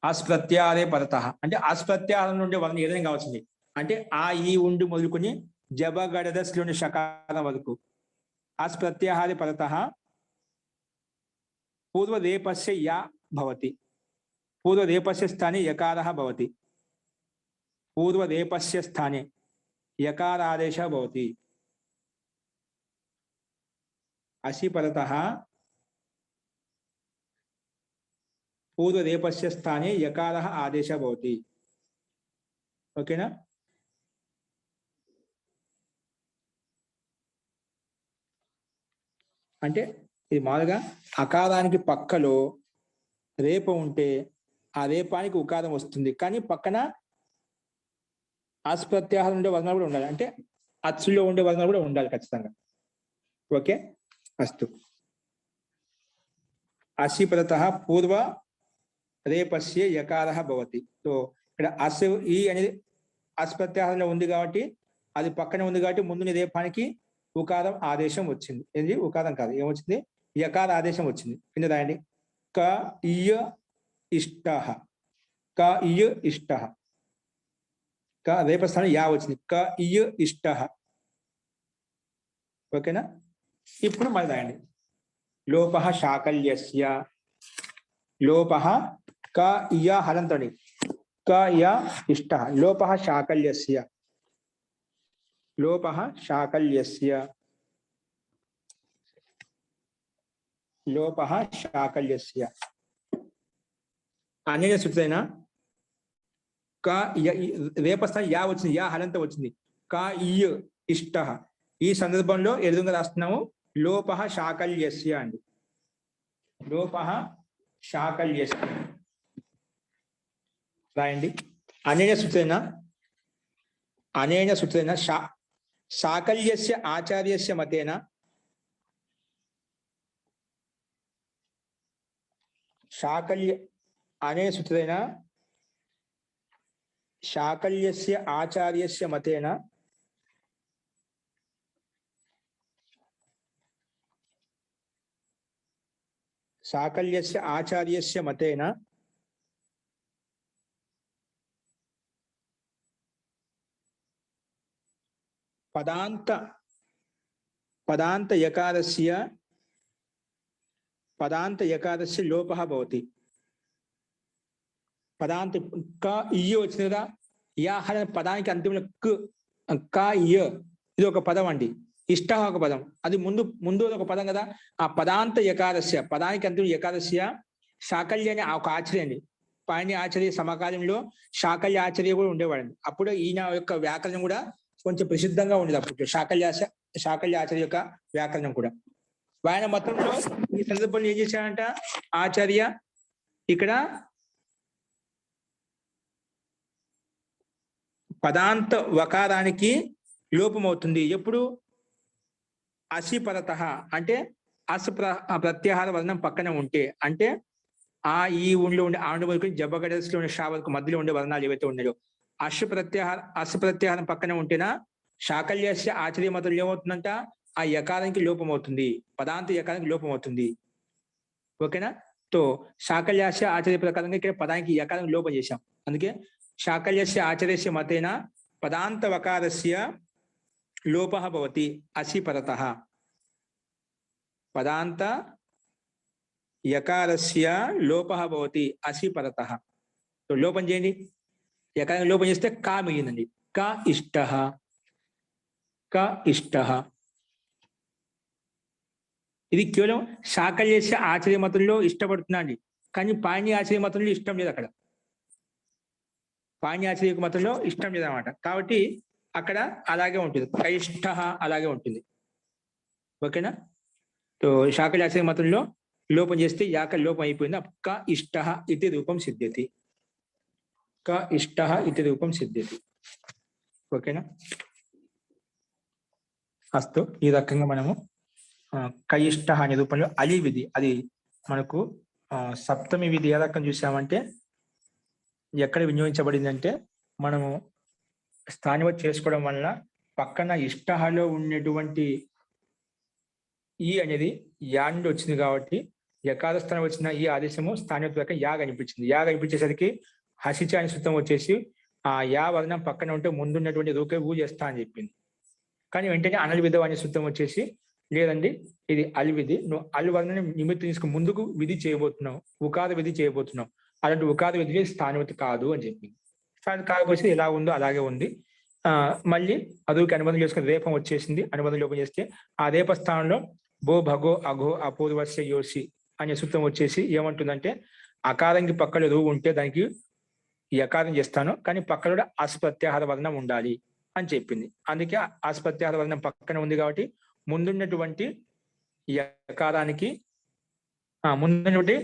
అస్ ప్రత్యాహారే పరతః అంటే అస్ ప్రత్యాహారం నుండి వాళ్ళని ఏదైనా కావాల్సింది. అంటే ఆ ఈ ఉండి మొదలుకొని జబగడదస్లోని షకారం వరకు అస్ ప్రత్యాహారే పరతః పూర్వరేపస్య యా భవతి. పూర్వరేపస్య స్థానే యకారः భవతి. పూర్వరేపస్య స్థానే యకారాదేశः భవతి. అసి పరతః పూర్వరేపస్య స్థానే యకారः ఆదేశः భవతి. ఓకేనా? అంటే ఇది మామూలుగా అకారానికి పక్కలో రేప ఉంటే ఆ రేపానికి ఉకారం వస్తుంది, కానీ పక్కన ఆస్ప్రత్యాహారం ఉండే వర్ణాలు కూడా ఉండాలి. అంటే అచ్చులో ఉండే వర్ణాలు కూడా ఉండాలి ఖచ్చితంగా. ఓకే, అస్తు. అసి పరతః పూర్వ రేపస్య యకారः భవతి. సో ఇక్కడ అస్ ఈ అనేది ఆస్ప్రత్యాహారంలో ఉంది కాబట్టి, అది పక్కన ఉంది కాబట్టి ముందుని రేపానికి ఉకారం ఆదేశం వచ్చింది. ఏంటి? ఉకారం కాదు, ఏమొచ్చింది? యకార ఆదేశం వచ్చింది. కింద రాయండి. క ఇయ ఇష్ట, క ఇయ ఇష్ట. క రేపస్థానం యా వచ్చింది. క ఇయ ఇష్ట. ఓకేనా? ఇప్పుడు మళ్ళీ రాయండి. లోపః శాకల్యస్య, లోపః క ఇయ హలంతోని క ఇయ ఇష్ట. లోపః శాకల్యస్య, లోపః శాకల్యస్య, లోపః శాకల్యస్య. అనేన సూత్రేణ క రేపస్థానం యా వచ్చింది, యా హలంత వచ్చింది. క ఇయ ఇష్ట. ఈ సందర్భంలో ఎదురుగా రాస్తున్నాము లోపః శాకల్యస్య అండి. లోపః శాకల్యస్య రాయండి. అనేన సూత్రేణ, అనేన సూత్రేణ శాకల్యస్య ఆచార్యస్య మతేన శాకల్య అనేన సూత్రేణ శాకల్యస్య ఆచార్యస్య మతేన శాకల్యస్య ఆచార్యస్య మతేన పదాంత యకారస్య లోపః భవతి. పదాంత క ఇయ వచ్చింది కదా, యా హల పదానికి అంతిమంలో క ఇయ, ఇది ఒక పదం అండి. ఇష్ట ఒక పదం, అది ముందు ముందు ఒక పదం కదా. ఆ పదాంత యకారస్య, పదానికి అంతా యకారస్య శాకల్య అనే ఒక ఆచార్య అండి. పాణిని ఆచార్య సమకాలంలో శాకల్య ఆచార్య కూడా ఉండేవాడండి. అప్పుడు ఈయన యొక్క వ్యాకరణం కూడా కొంచెం ప్రసిద్ధంగా ఉండేది అప్పుడు. శాకల్య ఆచార్య యొక్క వ్యాకరణం కూడా. ఆయన మతంలో ఈ సందర్భంలో ఏం చేశాడంట ఆచార్య, ఇక్కడ పదాంత వకారానికి లోపం అవుతుంది ఎప్పుడు? అసిపరత అంటే ప్రత్యాహార వర్ణం పక్కన ఉంటే, అంటే ఆ ఈ ఉండి ఉండే ఆండు వరకు జబగడస్లో ఉండే షా వరకు మధ్యలో ఉండే వర్ణాలు ఏవైతే ఉన్నాయో అసప్రత్యాహారం పక్కన ఉంటేనా శాకల్యస్య ఆచార్య మతంలో ఏమవుతుందంట ఆ యకారానికి లోపం అవుతుంది, పదాంత యకారానికి లోపం అవుతుంది. ఓకేనా? తో శాకల్యాస్య ఆచార్య ప్రకారంగా ఇక్కడ పదానికి యకారానికి లోపం చేశాం. అందుకే శాకల్యస్య ఆచార్యస్య మతేన పదాంత వకారస్య లోపః భవతి అసిపరతః. పదాంత యకారస్య లోపః భవతి అసిపరతః. సో లోపం చేయండి, యకారం లోపం చేస్తే కా మిగిలిందండి. క ఇష్టః, క ఇష్టః. ఇది కేవలం శాకల్యస్య ఆచార్య మతంలో ఇష్టపడుతున్నా అండి, కానీ పాణిని ఆచార్య మతంలో ఇష్టం లేదు. అక్కడ పాణిని ఆచార్య మతంలో ఇష్టం లేదన్నమాట. కాబట్టి అక్కడ అలాగే ఉంటుంది, కైష్ట అలాగే ఉంటుంది. ఓకేనా? సో శాకల్య ఆచార్య మతంలో లోపం చేస్తే యాక లోపం అయిపోయింది. క ఇష్ట ఇది రూపం సిద్ధ్యతి, క ఇష్ట ఇది రూపం సిద్ధ్యతి. ఓకేనా? అస్తు. ఈ రకంగా మనము కయిష్ట అనే రూపంలో అలి విధి, అది మనకు సప్తమి విధి ఏ రకం చూసామంటే ఎక్కడ వినియోగించబడిందంటే మనము స్థానివత్ చేసుకోవడం వలన పక్కన ఇష్టహలో ఉన్నటువంటి ఈ అనేది యా నుండి వచ్చింది కాబట్టి యకార స్థానం వచ్చిన ఈ ఆదేశము స్థానివత్ ప్రకారం యా కనిపించింది. యా కనిపించేసరికి హసిచ అనే సూత్రం వచ్చేసి ఆ యా వర్ణం పక్కన ఉంటే ముందున్నటువంటి రూకే ఊ చేస్తా అని చెప్పింది. కానీ వెంటనే అనల్ విధం అనే సూత్రం వచ్చేసి లేదండి ఇది అల్ విధి, నువ్వు అల్ వర్ణని నిమిత్తం తీసుకుని ముందుకు విధి చేయబోతున్నావు, ఉకార విధి చేయబోతున్నావు, అలాంటి ఉకార విధి స్థానివత్ కాదు అని చెప్పింది. కాకపోతే ఎలా ఉందో అలాగే ఉంది. మళ్ళీ అదుకి అనుబంధం చేసుకుని రేపం వచ్చేసింది. అనుబంధం లోపం చేస్తే ఆ రేప స్థానంలో బో భగో అఘో అపూర్వస్య యోసి అనే సూత్రం వచ్చేసి ఏమంటుందంటే అకారంకి పక్కన రూ ఉంటే దానికి యకారం చేస్తాను, కానీ పక్కన కూడా ఆస్ప్రత్యాహార వర్ణం ఉండాలి అని చెప్పింది. అందుకే ఆస్ప్రత్యాహార వర్ణం పక్కన ఉంది కాబట్టి ముందున్నటువంటి యకారానికి ముందున్నటువంటి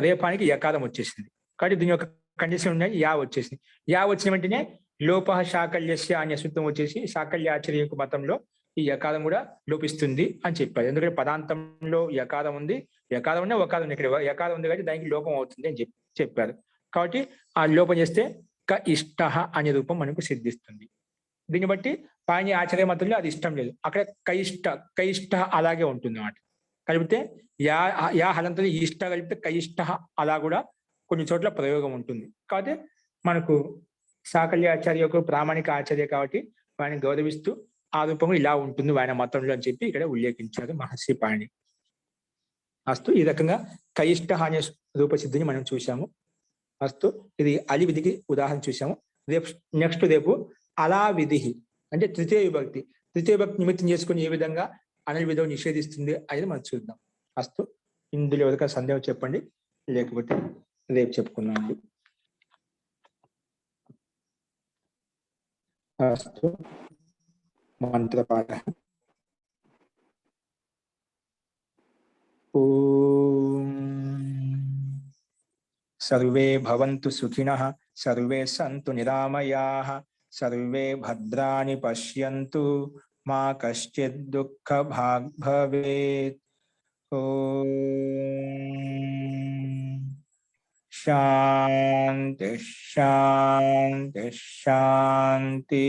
రేపానికి యకారం వచ్చేసింది. కాబట్టి దీని యొక్క కండిషన్ ఉన్నాయి, యా వచ్చేసింది. యా వచ్చిన వెంటనే లోప శాకల్యస్య అనే సూత్రం వచ్చేసి శాకల్య ఆచార్య మతంలో ఈ యకారం కూడా లోపిస్తుంది అని చెప్పారు. ఎందుకంటే పదాంతంలో యకారం ఉంది, యకారం ఉన్నా ఒకారం ఉంది, ఇక్కడ యకారం ఉంది కాబట్టి దానికి లోపం అవుతుంది అని చెప్పారు. కాబట్టి ఆ లోపం చేస్తే క ఇష్ట అనే రూపం మనకు సిద్ధిస్తుంది. దీన్ని బట్టి పాణిని ఆచార్య మతంలో అది ఇష్టం లేదు, అక్కడ కయిష్ట అలాగే ఉంటుంది అన్నమాట. కలిపితే యా హలంతో ఇష్ట కలిపితే కయిష్ట అలా కూడా కొన్ని చోట్ల ప్రయోగం ఉంటుంది. కాబట్టి మనకు శాకల్య ఆచార్య యొక్క ప్రామాణిక ఆచార్య కాబట్టి వాడిని గౌరవిస్తూ ఆ రూపము ఇలా ఉంటుంది ఆయన మతంలో అని చెప్పి ఇక్కడ ఉల్లేఖించారు మహర్షి పాణిని. అస్తు. ఈ రకంగా కయిష్ట అనే రూపసిద్ధిని మనం చూసాము. అస్తు. ఇది అలి విధికి ఉదాహరణ చూసాము. రేపు అలా విధి అంటే తృతీయ విభక్తి నిమిత్తం చేసుకుని ఏ విధంగా అనల్ విధం నిషేధిస్తుంది అనేది మనం చూద్దాం. అస్తు. ఇందులో ఎవరికైనా సందేహం చెప్పండి, లేకపోతే రేపు చెప్పుకున్నామండి. అస్తు. మంత్రపాఠ. ఓం సర్వే భవంతు సుఖినః, సర్వే సంతు నిరామయాః, సర్వే భద్రాణి పశ్యంతు, మా కశ్చిద్ దుఃఖభాగ్ భవేత్. ఓం శాంతి శాంతి శాంతి.